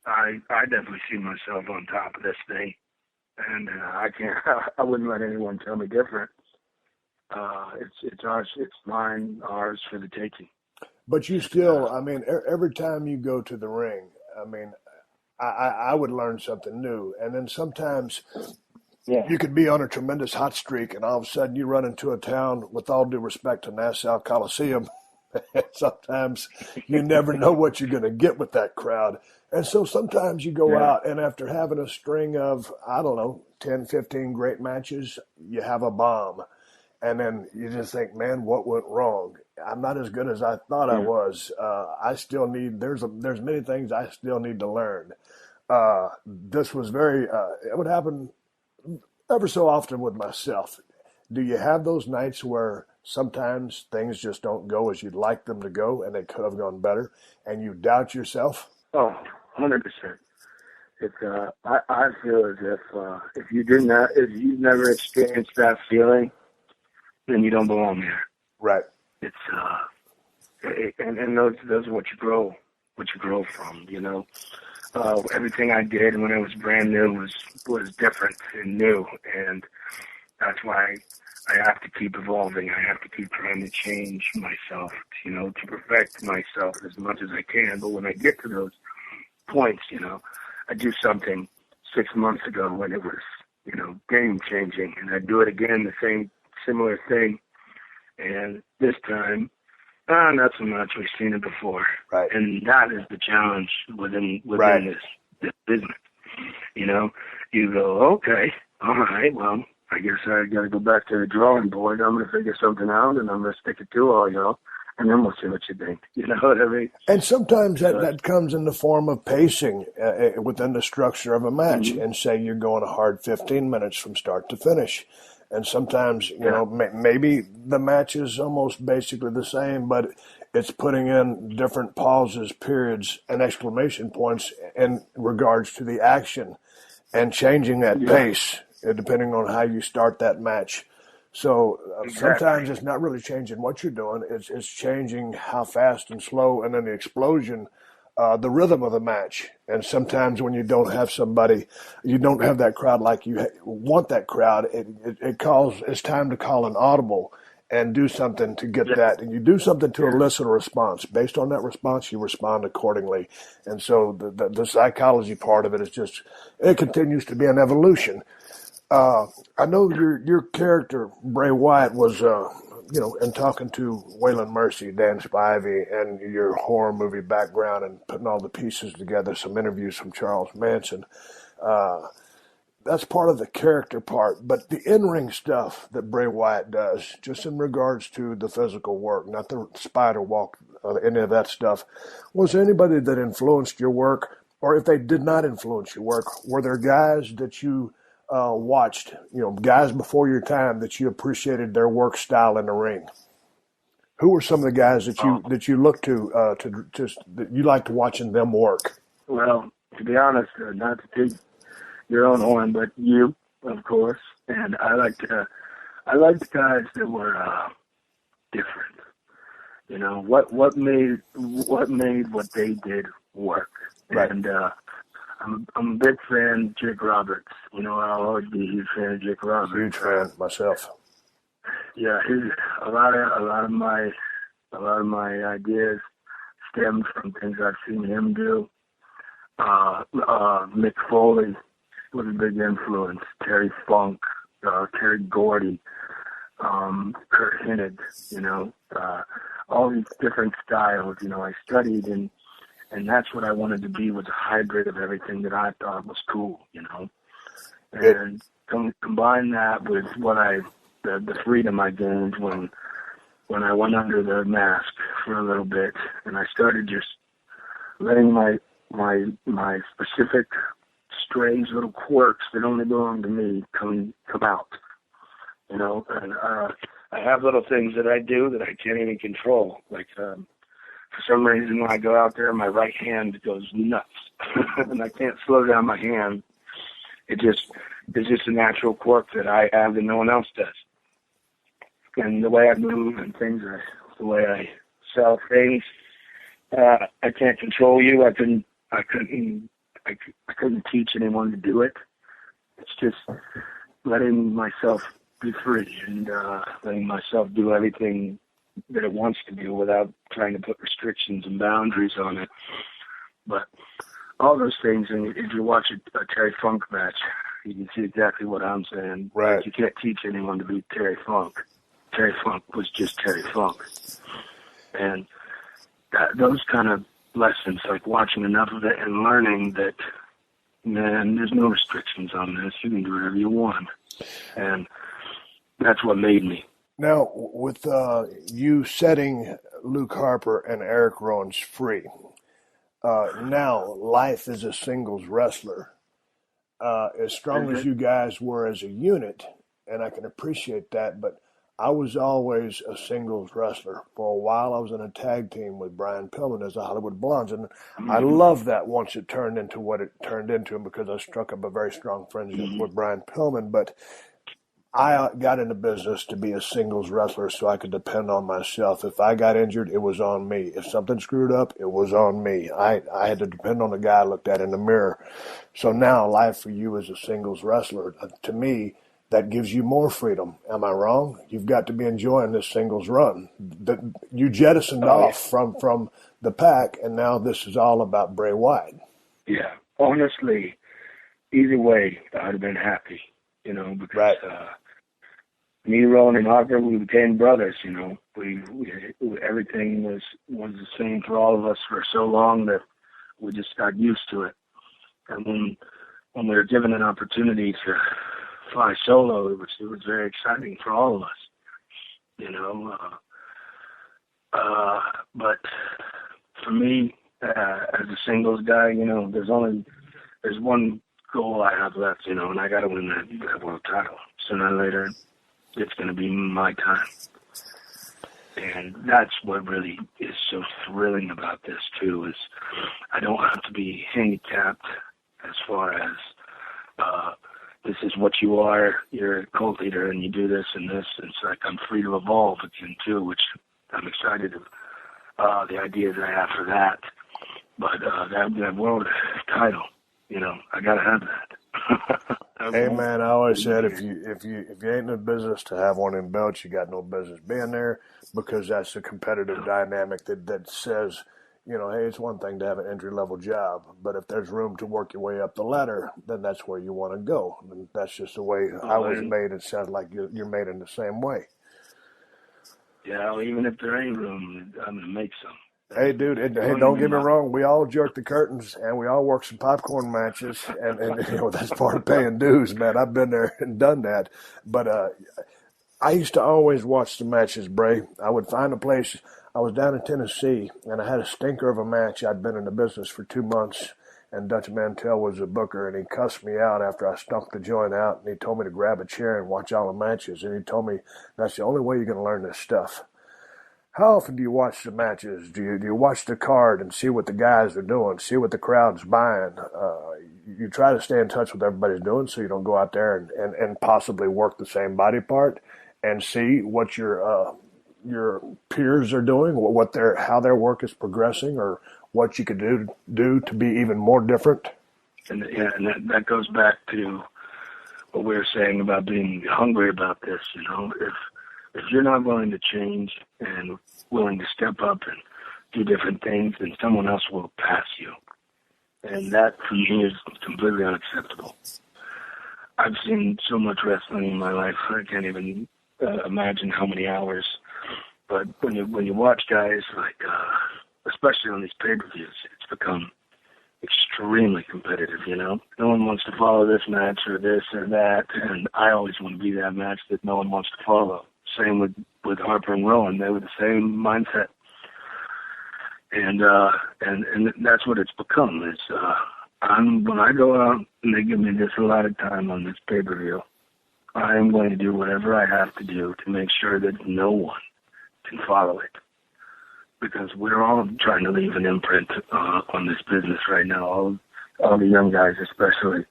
I definitely see myself on top of this thing. And I wouldn't let anyone tell me different. It's ours, it's mine, ours for the taking. But you still, every time you go to the ring, I would learn something new. And then sometimes you could be on a tremendous hot streak, and all of a sudden you run into a town, with all due respect to Nassau Coliseum, sometimes you never know what you're going to get with that crowd. And so sometimes you go out, and after having a string of, 10, 15 great matches, you have a bomb. And then you just think, man, what went wrong? I'm not as good as I thought I was. I still need, there's many things I still need to learn. This was it would happen ever so often with myself. Do you have those nights where sometimes things just don't go as you'd like them to go, and they could have gone better, and you doubt yourself? Oh, 100%. It's I feel as if you've never experienced that feeling, then you don't belong there. Right. and those are what you grow from, you know. Everything I did when I was brand new was different and new, and that's why I have to keep evolving. I have to keep trying to change myself, you know, to perfect myself as much as I can. But when I get to those points, you know, I do something 6 months ago when it was, you know, game changing, and I do it again, the same similar thing, and this time, not so much. We've seen it before, right? And that is the challenge within right. this business. You know, you go, okay, all right, well, I guess I got to go back to the drawing board. I'm going to figure something out, and I'm going to stick it to all y'all, and then we'll see what you think. You know what I mean? And sometimes that comes in the form of pacing within the structure of a match, mm-hmm. and say you're going a hard 15 minutes from start to finish. And sometimes, you know, maybe the match is almost basically the same, but it's putting in different pauses, periods, and exclamation points in regards to the action and changing that pace depending on how you start that match. So sometimes it's not really changing what you're doing. It's changing how fast and slow, and then the explosion, the rhythm of the match. And sometimes when you don't have somebody, you don't have that crowd like you want that crowd, it's time to call an audible and do something to get that. And you do something to elicit a response. Based on that response, you respond accordingly. And so the psychology part of it is just, it continues to be an evolution. I know your character, Bray Wyatt, was, you know, in talking to Waylon Mercy, Dan Spivey, and your horror movie background and putting all the pieces together, some interviews from Charles Manson. That's part of the character part. But the in-ring stuff that Bray Wyatt does, just in regards to the physical work, not the spider walk, any of that stuff, was there anybody that influenced your work? Or if they did not influence your work, were there guys that you watched, you know, guys before your time that you appreciated their work style in the ring? Who were some of the guys that you looked to just that you liked watching them work? Well, to be honest, not to take your own horn, but you, of course, and I liked guys that were different. You know, what made what they did work, right. And I'm a big fan of Jake Roberts. You know, I'll always be a huge fan of Jake Roberts. Huge fan myself. Yeah, a lot of my ideas stemmed from things I've seen him do. Mick Foley was a big influence. Terry Funk, Terry Gordy, Kurt Hennig. You know, all these different styles. You know, I studied and that's what I wanted to be, was a hybrid of everything that I thought was cool, you know. And combine that with the freedom I gained when I went under the mask for a little bit, and I started just letting my specific strange little quirks that only belong to me come out, you know. And I have little things that I do that I can't even control, like. For some reason, when I go out there, my right hand goes nuts, and I can't slow down my hand. It's just a natural quirk that I have that no one else does. And the way I move and things, the way I sell things, I can't control you. I couldn't teach anyone to do it. It's just letting myself be free and letting myself do everything that it wants to do without trying to put restrictions and boundaries on it. But all those things, and if you watch a Terry Funk match, you can see exactly what I'm saying. Right. Like, you can't teach anyone to be Terry Funk. Terry Funk was just Terry Funk. And those kind of lessons, like watching enough of it and learning that, man, there's no restrictions on this. You can do whatever you want. And that's what made me. Now, with you setting Luke Harper and Eric Rowan free, now life as a singles wrestler, as strong as you guys were as a unit, and I can appreciate that, but I was always a singles wrestler. For a while, I was in a tag team with Brian Pillman as the Hollywood Blondes, and I loved that once it turned into what it turned into, because I struck up a very strong friendship with Brian Pillman. But I got into business to be a singles wrestler so I could depend on myself. If I got injured, it was on me. If something screwed up, it was on me. I had to depend on the guy I looked at in the mirror. So now life for you as a singles wrestler, to me, that gives you more freedom. Am I wrong? You've got to be enjoying this singles run. You jettisoned off from the pack, and now this is all about Bray Wyatt. Yeah, honestly, either way, I'd have been happy, because me, Rowan, and Harper, we became brothers, We everything was the same for all of us for so long that we just got used to it. And when we were given an opportunity to fly solo, it was very exciting for all of us, but for me, as a singles guy, there's one goal I have left, and I got to win that world title. Sooner or later, it's going to be my time. And that's what really is so thrilling about this, too, is I don't have to be handicapped as far as this is what you are. You're a cult leader, and you do this and this. It's like I'm free to evolve again, too, which I'm excited of the ideas I have for that. But that world title, I got to have that. Hey man, I always said if you ain't in the business to have one in belts, you got no business being there, because that's a competitive dynamic that says, hey, it's one thing to have an entry level job, but if there's room to work your way up the ladder, then that's where you want to go. And that's just the way I was made. It sounds like you're made in the same way. Yeah, well, even if there ain't room, I'm gonna make some. Hey, dude, hey, don't get me wrong. We all jerk the curtains, and we all work some popcorn matches, and that's part of paying dues, man. I've been there and done that. But I used to always watch the matches, Bray. I would find a place. I was down in Tennessee, and I had a stinker of a match. I'd been in the business for 2 months, and Dutch Mantell was the booker, and he cussed me out after I stumped the joint out, and he told me to grab a chair and watch all the matches, and he told me that's the only way you're going to learn this stuff. How often do you watch the matches? Do you watch the card and see what the guys are doing, see what the crowd's buying? You try to stay in touch with what everybody's doing so you don't go out there and possibly work the same body part, and see what your peers are doing, how their work is progressing, or what you could do to be even more different. And that goes back to what we were saying about being hungry about this. If you're not willing to change and willing to step up and do different things, then someone else will pass you. And that, for me, is completely unacceptable. I've seen so much wrestling in my life, I can't even imagine how many hours. But when you watch guys like, especially on these pay-per-views, it's become extremely competitive, No one wants to follow this match or this or that, and I always want to be that match that no one wants to follow. Same with Harper and Rowan. They were the same mindset. And that's what it's become. It's when I go out and they give me this allotted time on this pay-per-view, I am going to do whatever I have to do to make sure that no one can follow it. Because we're all trying to leave an imprint on this business right now, all the young guys especially.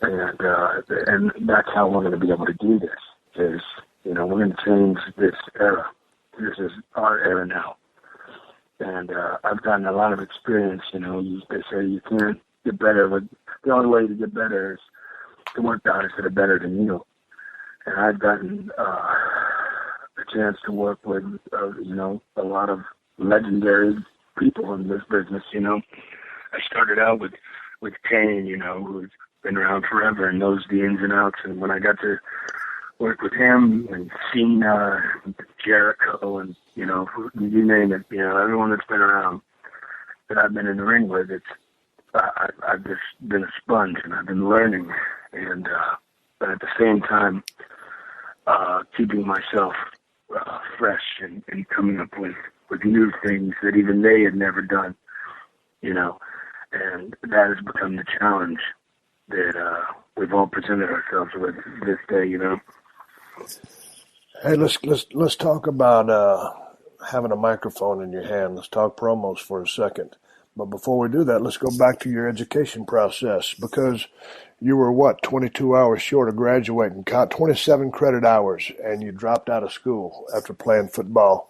And that's how we're going to be able to do this. Is we're going to change this era. This is our era now. And I've gotten a lot of experience, they say you can't get better, but the only way to get better is to work with guys that are better than you. And I've gotten a chance to work with, a lot of legendary people in this business, I started out with Kane, who's been around forever and knows the ins and outs. And when I got to work with him and Cena, Jericho, and, you name it, everyone that's been around that I've been in the ring with, I've just been a sponge and I've been learning. And, but at the same time, keeping myself fresh and coming up with new things that even they had never done, and that has become the challenge that we've all presented ourselves with this day, Hey, let's talk about having a microphone in your hand. Let's talk promos for a second. But before we do that, let's go back to your education process, because you were, 22 hours short of graduating, 27 credit hours, and you dropped out of school after playing football,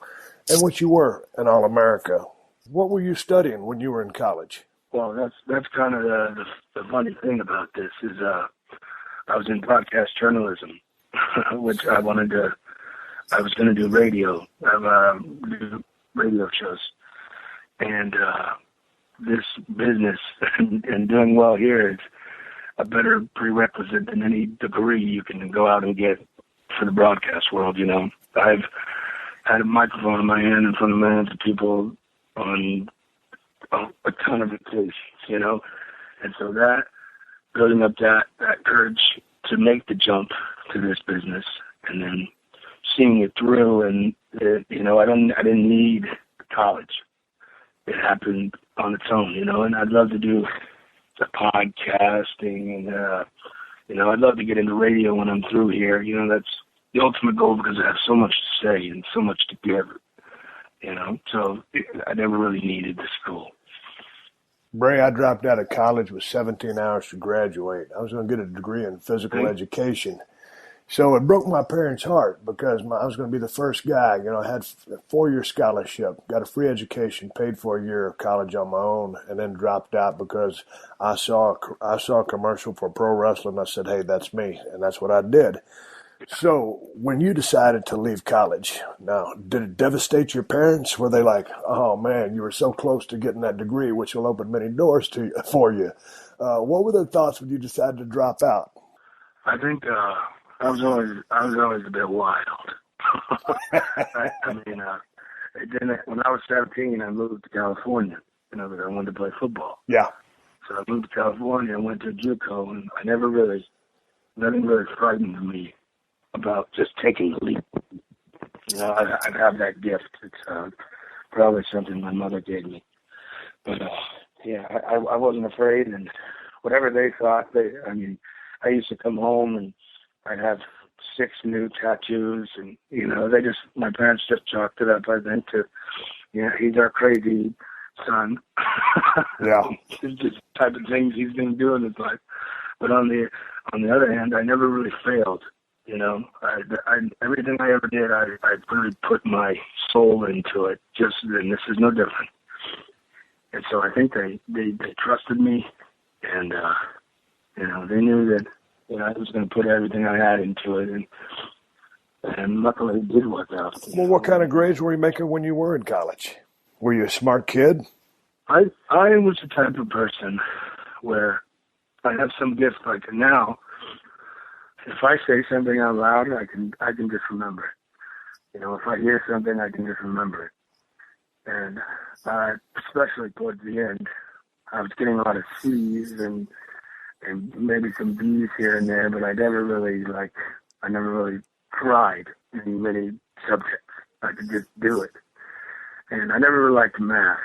in which you were an All-America. What were you studying when you were in college? Well, that's kind of the funny thing about this is I was in broadcast journalism, which I was going to do radio, do radio shows. And this business and doing well here is a better prerequisite than any degree you can go out and get for the broadcast world, you know. I've had a microphone in my hand in front of millions of people on a ton of occasions, you know. And so that, building up that courage to make the jump to this business and then seeing it through, and you know, I didn't need college. It happened on its own, you know. And I'd love to do the podcasting, and you know, I'd love to get into radio when I'm through here. You know, that's the ultimate goal, because I have so much to say and so much to give, you know. So I never really needed the school. Bray, I dropped out of college with 17 hours to graduate. I was going to get a degree in physical education. So it broke my parents' heart, because I was going to be the first guy. You know, I had a 4-year scholarship, got a free education, paid for a year of college on my own, and then dropped out because I saw a commercial for pro wrestling. I said, hey, that's me, and that's what I did. So when you decided to leave college, now, did it devastate your parents? Were they like, oh, man, you were so close to getting that degree, which will open many doors for you? What were their thoughts when you decided to drop out? I think I was always a bit wild. I mean, when I was 17, I moved to California, you know, because I wanted to play football. Yeah. So I moved to California and went to JUCO, and nothing really frightened me about just taking the leap. You know, I have that gift. It's probably something my mother gave me. But, yeah, I wasn't afraid, and whatever they thought, I used to come home and I'd have 6 new tattoos, and, you know, my parents just chalked it up, I think, to, you know, he's our crazy son. Yeah. It's just the type of things he's been doing in his life. But on the other hand, I never really failed. You know, everything I ever did, I really put my soul into it. And this is no different. And so I think they trusted me, and you know, they knew that, you know, I was going to put everything I had into it, and luckily it did work out. Well, what kind of grades were you making when you were in college? Were you a smart kid? I was the type of person where I have some gift. Like now, if I say something out loud, I can just remember it. You know, if I hear something, I can just remember it. And especially towards the end, I was getting a lot of C's and maybe some B's here and there, but I never really tried in many subjects. I could just do it. And I never really liked math.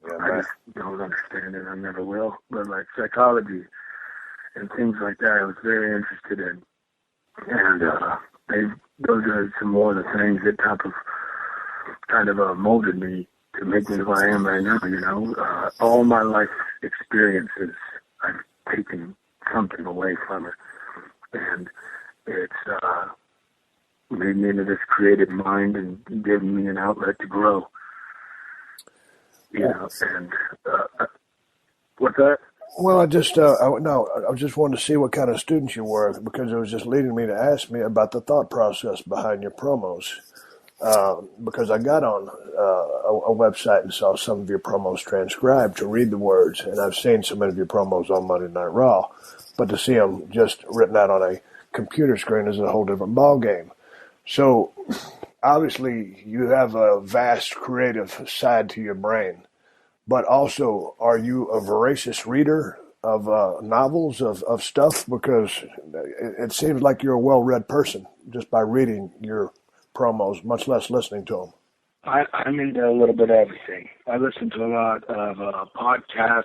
Yeah, I just don't understand it. I never will. But like psychology and things like that, I was very interested in. And those are some more of the things that kind of molded me to make me who I am right now. You know, all my life experiences, I've taken something away from it, and it's made me into this creative mind and given me an outlet to grow. You know, and what's that? Well, I just wanted to see what kind of student you were, because it was just leading me to ask me about the thought process behind your promos. Because I got on a website and saw some of your promos transcribed to read the words, and I've seen so many of your promos on Monday Night Raw, but to see them just written out on a computer screen is a whole different ballgame. So, obviously, you have a vast creative side to your brain, but also, are you a voracious reader of novels, of stuff? Because it seems like you're a well-read person just by reading your promos, much less listening to them. I'm into a little bit of everything. I listen to a lot of podcasts.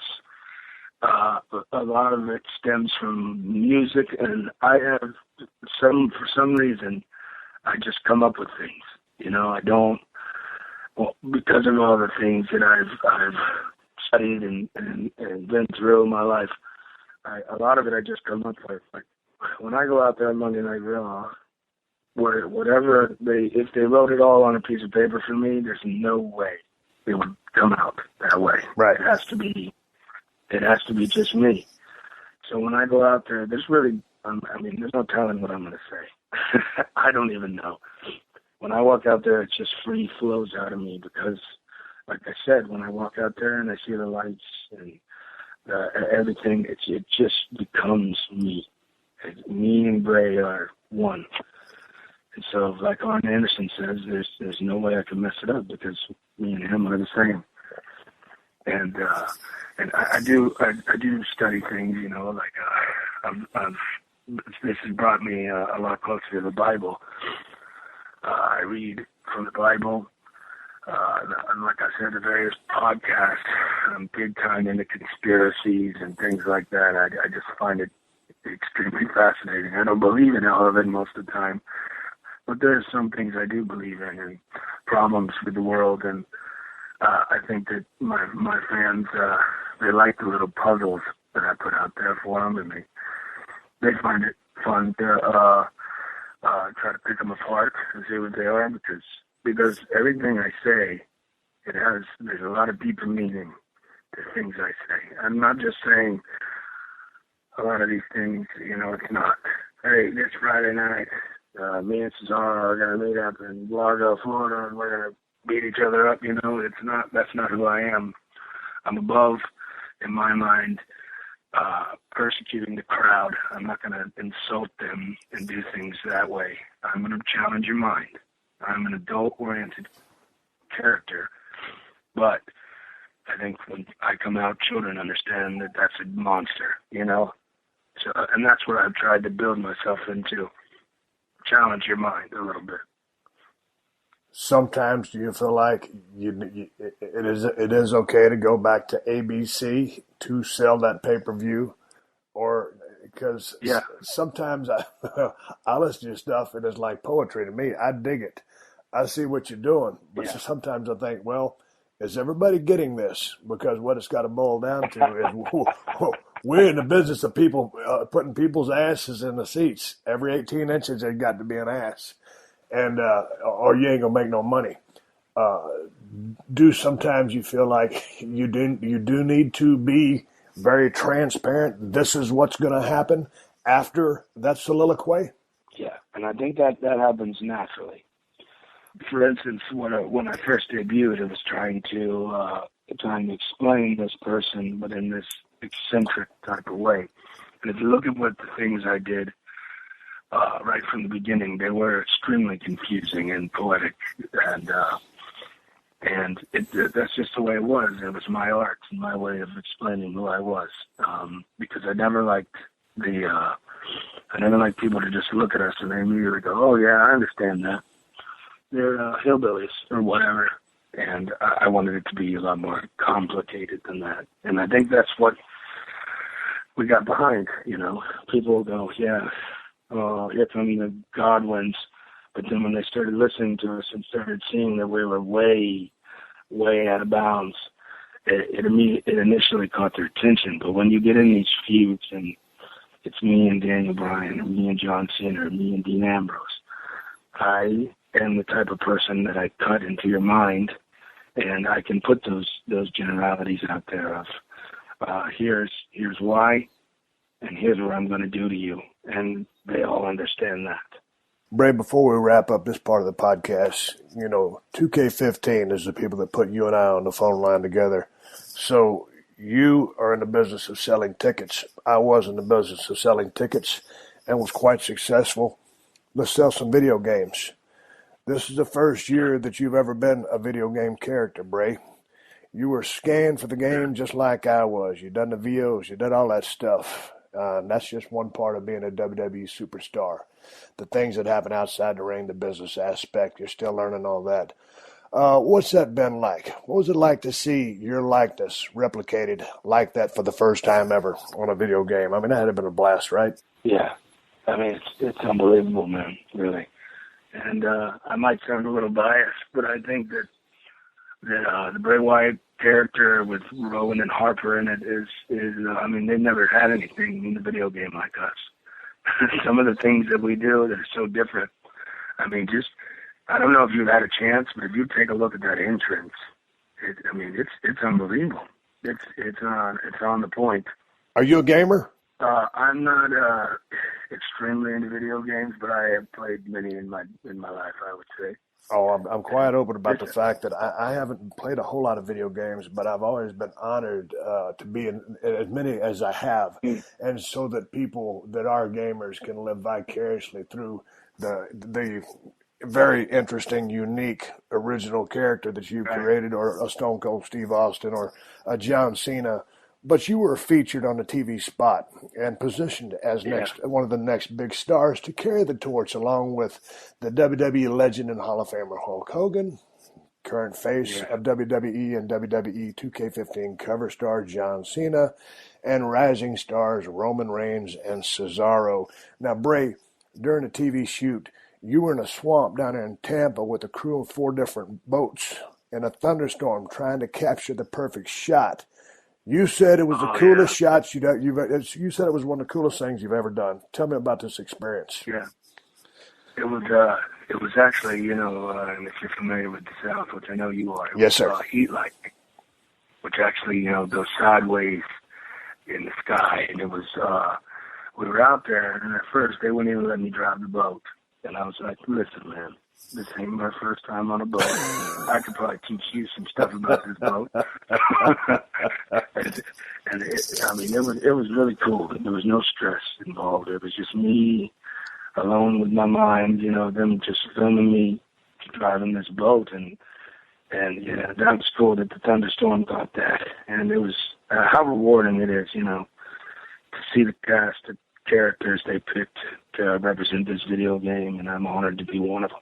A lot of it stems from music, and I have for some reason, I just come up with things. You know, I don't, well, because of all the things that I've studied and been through my life, a lot of it I just come up with. Like when I go out there on Monday Night Raw, whatever if they wrote it all on a piece of paper for me, there's no way it would come out that way. Right. It has to be just me. So when I go out there, there's really, there's no telling what I'm going to say. I don't even know. When I walk out there, it just free flows out of me because, like I said, when I walk out there and I see the lights and everything, it just becomes me. Me and Bray are one. And so, like Arn Anderson says, there's no way I can mess it up because me and him are the same. And I do study things, this has brought me a lot closer to the Bible. I read from the Bible, and like I said, the various podcasts. I'm big time into conspiracies and things like that. I just find it extremely fascinating. I don't believe in all of it most of the time, but there's some things I do believe in, and problems with the world. And I think that my fans, they like the little puzzles that I put out there for them, and they find it fun to try to pick them apart and see what they are, because everything I say, there's a lot of deeper meaning to things I say. I'm not just saying a lot of these things, it's not, hey, this Friday night, me and Cesaro are going to meet up in Largo, Florida, and we're going to beat each other up, that's not who I am. I'm above, in my mind, persecuting the crowd. I'm not going to insult them and do things that way. I'm going to challenge your mind. I'm an adult-oriented character, but I think when I come out, children understand that that's a monster, So, and that's what I've tried to build myself into. Challenge your mind a little bit. Sometimes do you feel like it is okay to go back to ABC to sell that pay-per-view? Or because sometimes I listen to your stuff and it's like poetry to me. I dig it. I see what you're doing. But sometimes I think, well, is everybody getting this? Because what it's got to boil down to is we're in the business of people putting people's asses in the seats. Every 18 inches, there's got to be an ass. And or you ain't gonna make no money. Do sometimes you feel like you do need to be very transparent? This is what's going to happen after that soliloquy. Yeah, and I think that happens naturally. For instance, when I first debuted, it was trying to explain this person, but in this eccentric type of way. And if you look at what the things I did. Right from the beginning, they were extremely confusing and poetic, and that's just the way it was. It was my art and my way of explaining who I was, because I never liked people to just look at us and they immediately go, "Oh yeah, I understand that. They're hillbillies or whatever." And I wanted it to be a lot more complicated than that, and I think that's what we got behind. People go, "Yeah. Here come the Godwins," but then when they started listening to us and started seeing that we were way, way out of bounds, it initially caught their attention. But when you get in these feuds and it's me and Daniel Bryan, or me and John Cena, or me and Dean Ambrose, I am the type of person that I cut into your mind, and I can put those generalities out there of here's why, and here's what I'm going to do to you. And they all understand that. Bray, before we wrap up this part of the podcast, 2K15 is the people that put you and I on the phone line together. So you are in the business of selling tickets. I was in the business of selling tickets and was quite successful. Let's sell some video games. This is the first year that you've ever been a video game character, Bray. You were scanned for the game just like I was. You done the VOs. You done all that stuff. And that's just one part of being a WWE superstar. The things that happen outside the ring, the business aspect, you're still learning all that. What's that been like? What was it like to see your likeness replicated like that for the first time ever on a video game? That had to have been a blast, right? Yeah. It's unbelievable, man, really. And I might sound a little biased, but I think that the Bray Wyatt character with Rowan and Harper in it is I mean, they've never had anything in the video game like us. Some of the things that we do that are so different. I mean, I don't know if you've had a chance, but if you take a look at that entrance, it's unbelievable. It's on the point. Are you a gamer? I'm not extremely into video games, but I have played many in my life, I would say. Oh, I'm quite open about the fact that I haven't played a whole lot of video games, but I've always been honored to be in as many as I have, and so that people that are gamers can live vicariously through the very interesting, unique, original character that you created, or a Stone Cold Steve Austin, or a John Cena. But you were featured on the TV spot and positioned as one of the next big stars to carry the torch, along with the WWE legend and Hall of Famer Hulk Hogan, current face of WWE and WWE 2K15 cover star John Cena, and rising stars Roman Reigns and Cesaro. Now, Bray, during the TV shoot, you were in a swamp down there in Tampa with a crew of 4 different boats in a thunderstorm trying to capture the perfect shot. You said it was the coolest shots you've. You said it was one of the coolest things you've ever done. Tell me about this experience. Yeah, it was. It was actually, if you're familiar with the South, which I know you are. Yes, sir. Heat lightning, which actually, goes sideways in the sky, and it was. We were out there, and at first they wouldn't even let me drive the boat, and I was like, "Listen, man. This ain't my first time on a boat. I could probably teach you some stuff about this boat." It was really cool. There was no stress involved. It was just me alone with my mind, them just filming me driving this boat. And that was cool that the thunderstorm got that. And it was how rewarding it is, to see the cast of characters they picked to represent this video game. And I'm honored to be one of them.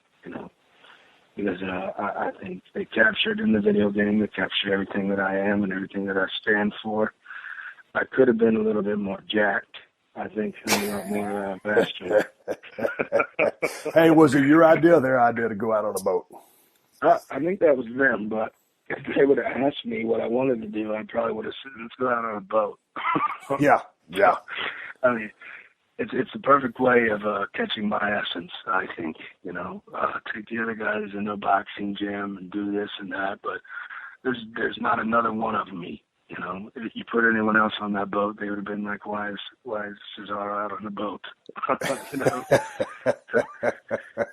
Because I think they captured in the video game, they captured everything that I am and everything that I stand for. I could have been a little bit more jacked, I think, a lot more vascular. Hey, was it your idea or their idea to go out on a boat? I think that was them, but if they would have asked me what I wanted to do, I probably would have said, "Let's go out on a boat." Yeah. I mean, it's the perfect way of catching my essence, I think, take the other guys in a boxing gym and do this and that, but there's not another one of me, If you put anyone else on that boat, they would have been like, why is Cesaro out on the boat?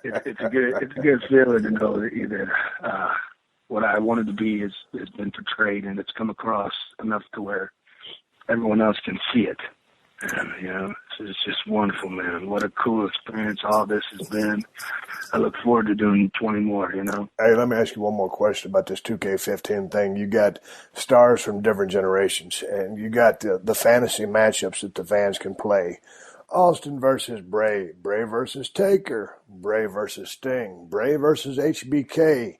It's a good feeling to know that what I wanted to be has been portrayed, and it's come across enough to where everyone else can see it. And, it's just wonderful, man. What a cool experience all this has been. I look forward to doing 20 more, Hey, let me ask you one more question about this 2K15 thing. You got stars from different generations, and you got the fantasy matchups that the fans can play. Austin versus Bray, Bray versus Taker, Bray versus Sting, Bray versus HBK.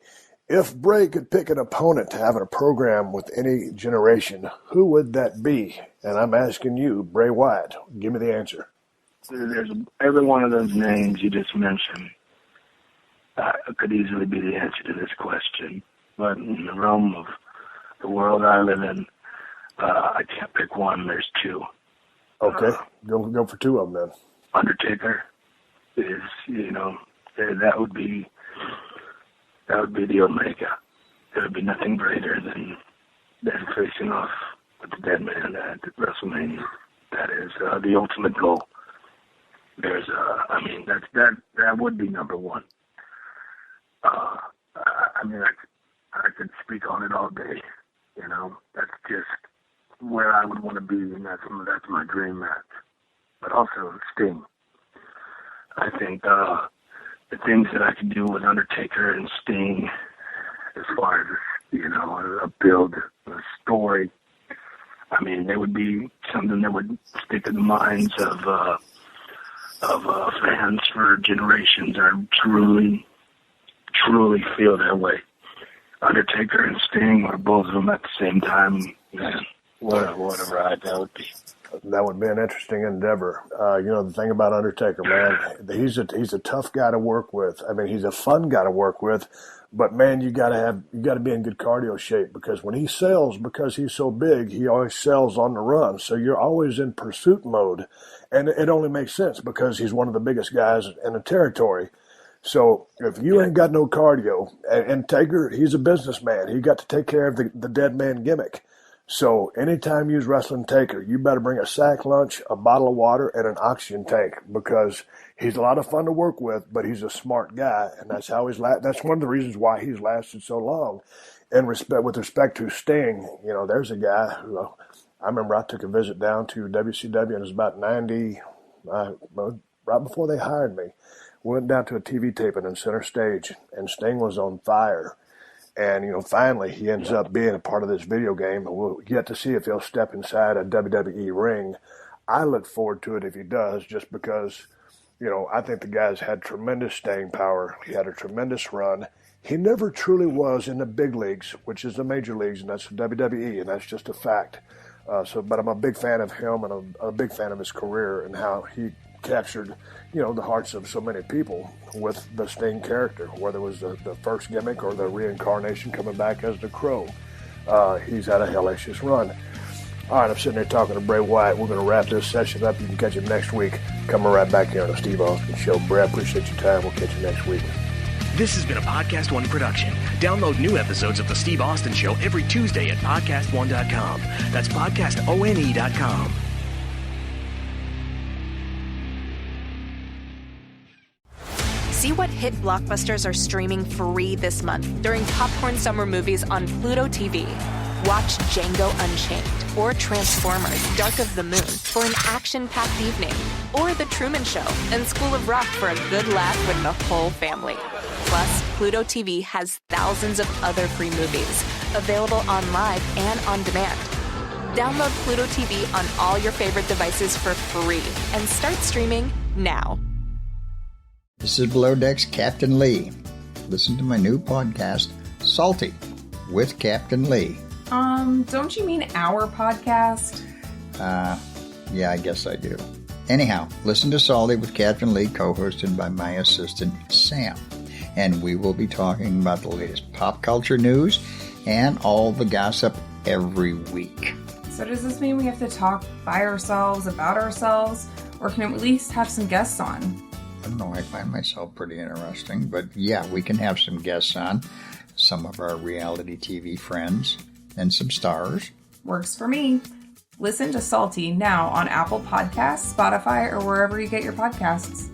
If Bray could pick an opponent to have in a program with any generation, who would that be? And I'm asking you, Bray Wyatt. Give me the answer. There's every one of those names you just mentioned could easily be the answer to this question. But in the realm of the world I live in, I can't pick one. There's 2. Okay. Go for 2 of them then. Undertaker is, that would be the Omega. There would be nothing greater than facing off with the dead man at WrestleMania. That is the ultimate goal. There's, that would be number 1. I could speak on it all day. That's just where I would want to be, and that's my dream match. But also Sting. I think the things that I could do with Undertaker and Sting, as far as a build, a story. They would be something that would stick in the minds of fans for generations. I truly feel that way. Undertaker and Sting, or both of them at the same time, man, what a ride that would be. That would be an interesting endeavor. The thing about Undertaker, man, he's a tough guy to work with. I mean, he's a fun guy to work with, but man, you gotta be in good cardio shape, because when he sells, because he's so big, he always sells on the run. So you're always in pursuit mode, and it only makes sense because he's one of the biggest guys in the territory. So if you ain't got no cardio, and Taker, he's a businessman. He got to take care of the dead man gimmick. So anytime you's wrestling Taker, you better bring a sack lunch, a bottle of water, and an oxygen tank, because he's a lot of fun to work with, but he's a smart guy, and that's how that's one of the reasons why he's lasted so long. And with respect to Sting, there's a guy who I remember I took a visit down to WCW, and it was about 90, right before they hired me. We went down to a TV taping in Center Stage, and Sting was on fire. And, finally, he ends up being a part of this video game. And we'll get to see if he'll step inside a WWE ring. I look forward to it if he does, just because, I think the guy's had tremendous staying power. He had a tremendous run. He never truly was in the big leagues, which is the major leagues, and that's the WWE, and that's just a fact. But I'm a big fan of him, and I'm a big fan of his career and how he captured, the hearts of so many people with the Sting character, whether it was the first gimmick or the reincarnation coming back as the Crow. He's had a hellacious run. All right, I'm sitting there talking to Bray Wyatt. We're going to wrap this session up. You can catch him next week. Coming right back here on the Steve Austin Show. Bray, I appreciate your time. We'll catch you next week. This has been a Podcast One production. Download new episodes of The Steve Austin Show every Tuesday at PodcastOne.com. That's PodcastOne.com. See what hit blockbusters are streaming free this month during Popcorn Summer Movies on Pluto TV. Watch Django Unchained or Transformers Dark of the Moon for an action-packed evening, or The Truman Show and School of Rock for a good laugh with the whole family. Plus, Pluto TV has thousands of other free movies available on live and on demand. Download Pluto TV on all your favorite devices for free and start streaming now. This is Below Deck's Captain Lee. Listen to my new podcast, Salty, with Captain Lee. Don't you mean our podcast? Yeah, I guess I do. Anyhow, listen to Salty with Captain Lee, co-hosted by my assistant, Sam. And we will be talking about the latest pop culture news and all the gossip every week. So does this mean we have to talk by ourselves, about ourselves, or can we at least have some guests on? I don't know, I find myself pretty interesting, but yeah, we can have some guests on, some of our reality TV friends, and some stars. Works for me. Listen to Salty now on Apple Podcasts, Spotify, or wherever you get your podcasts.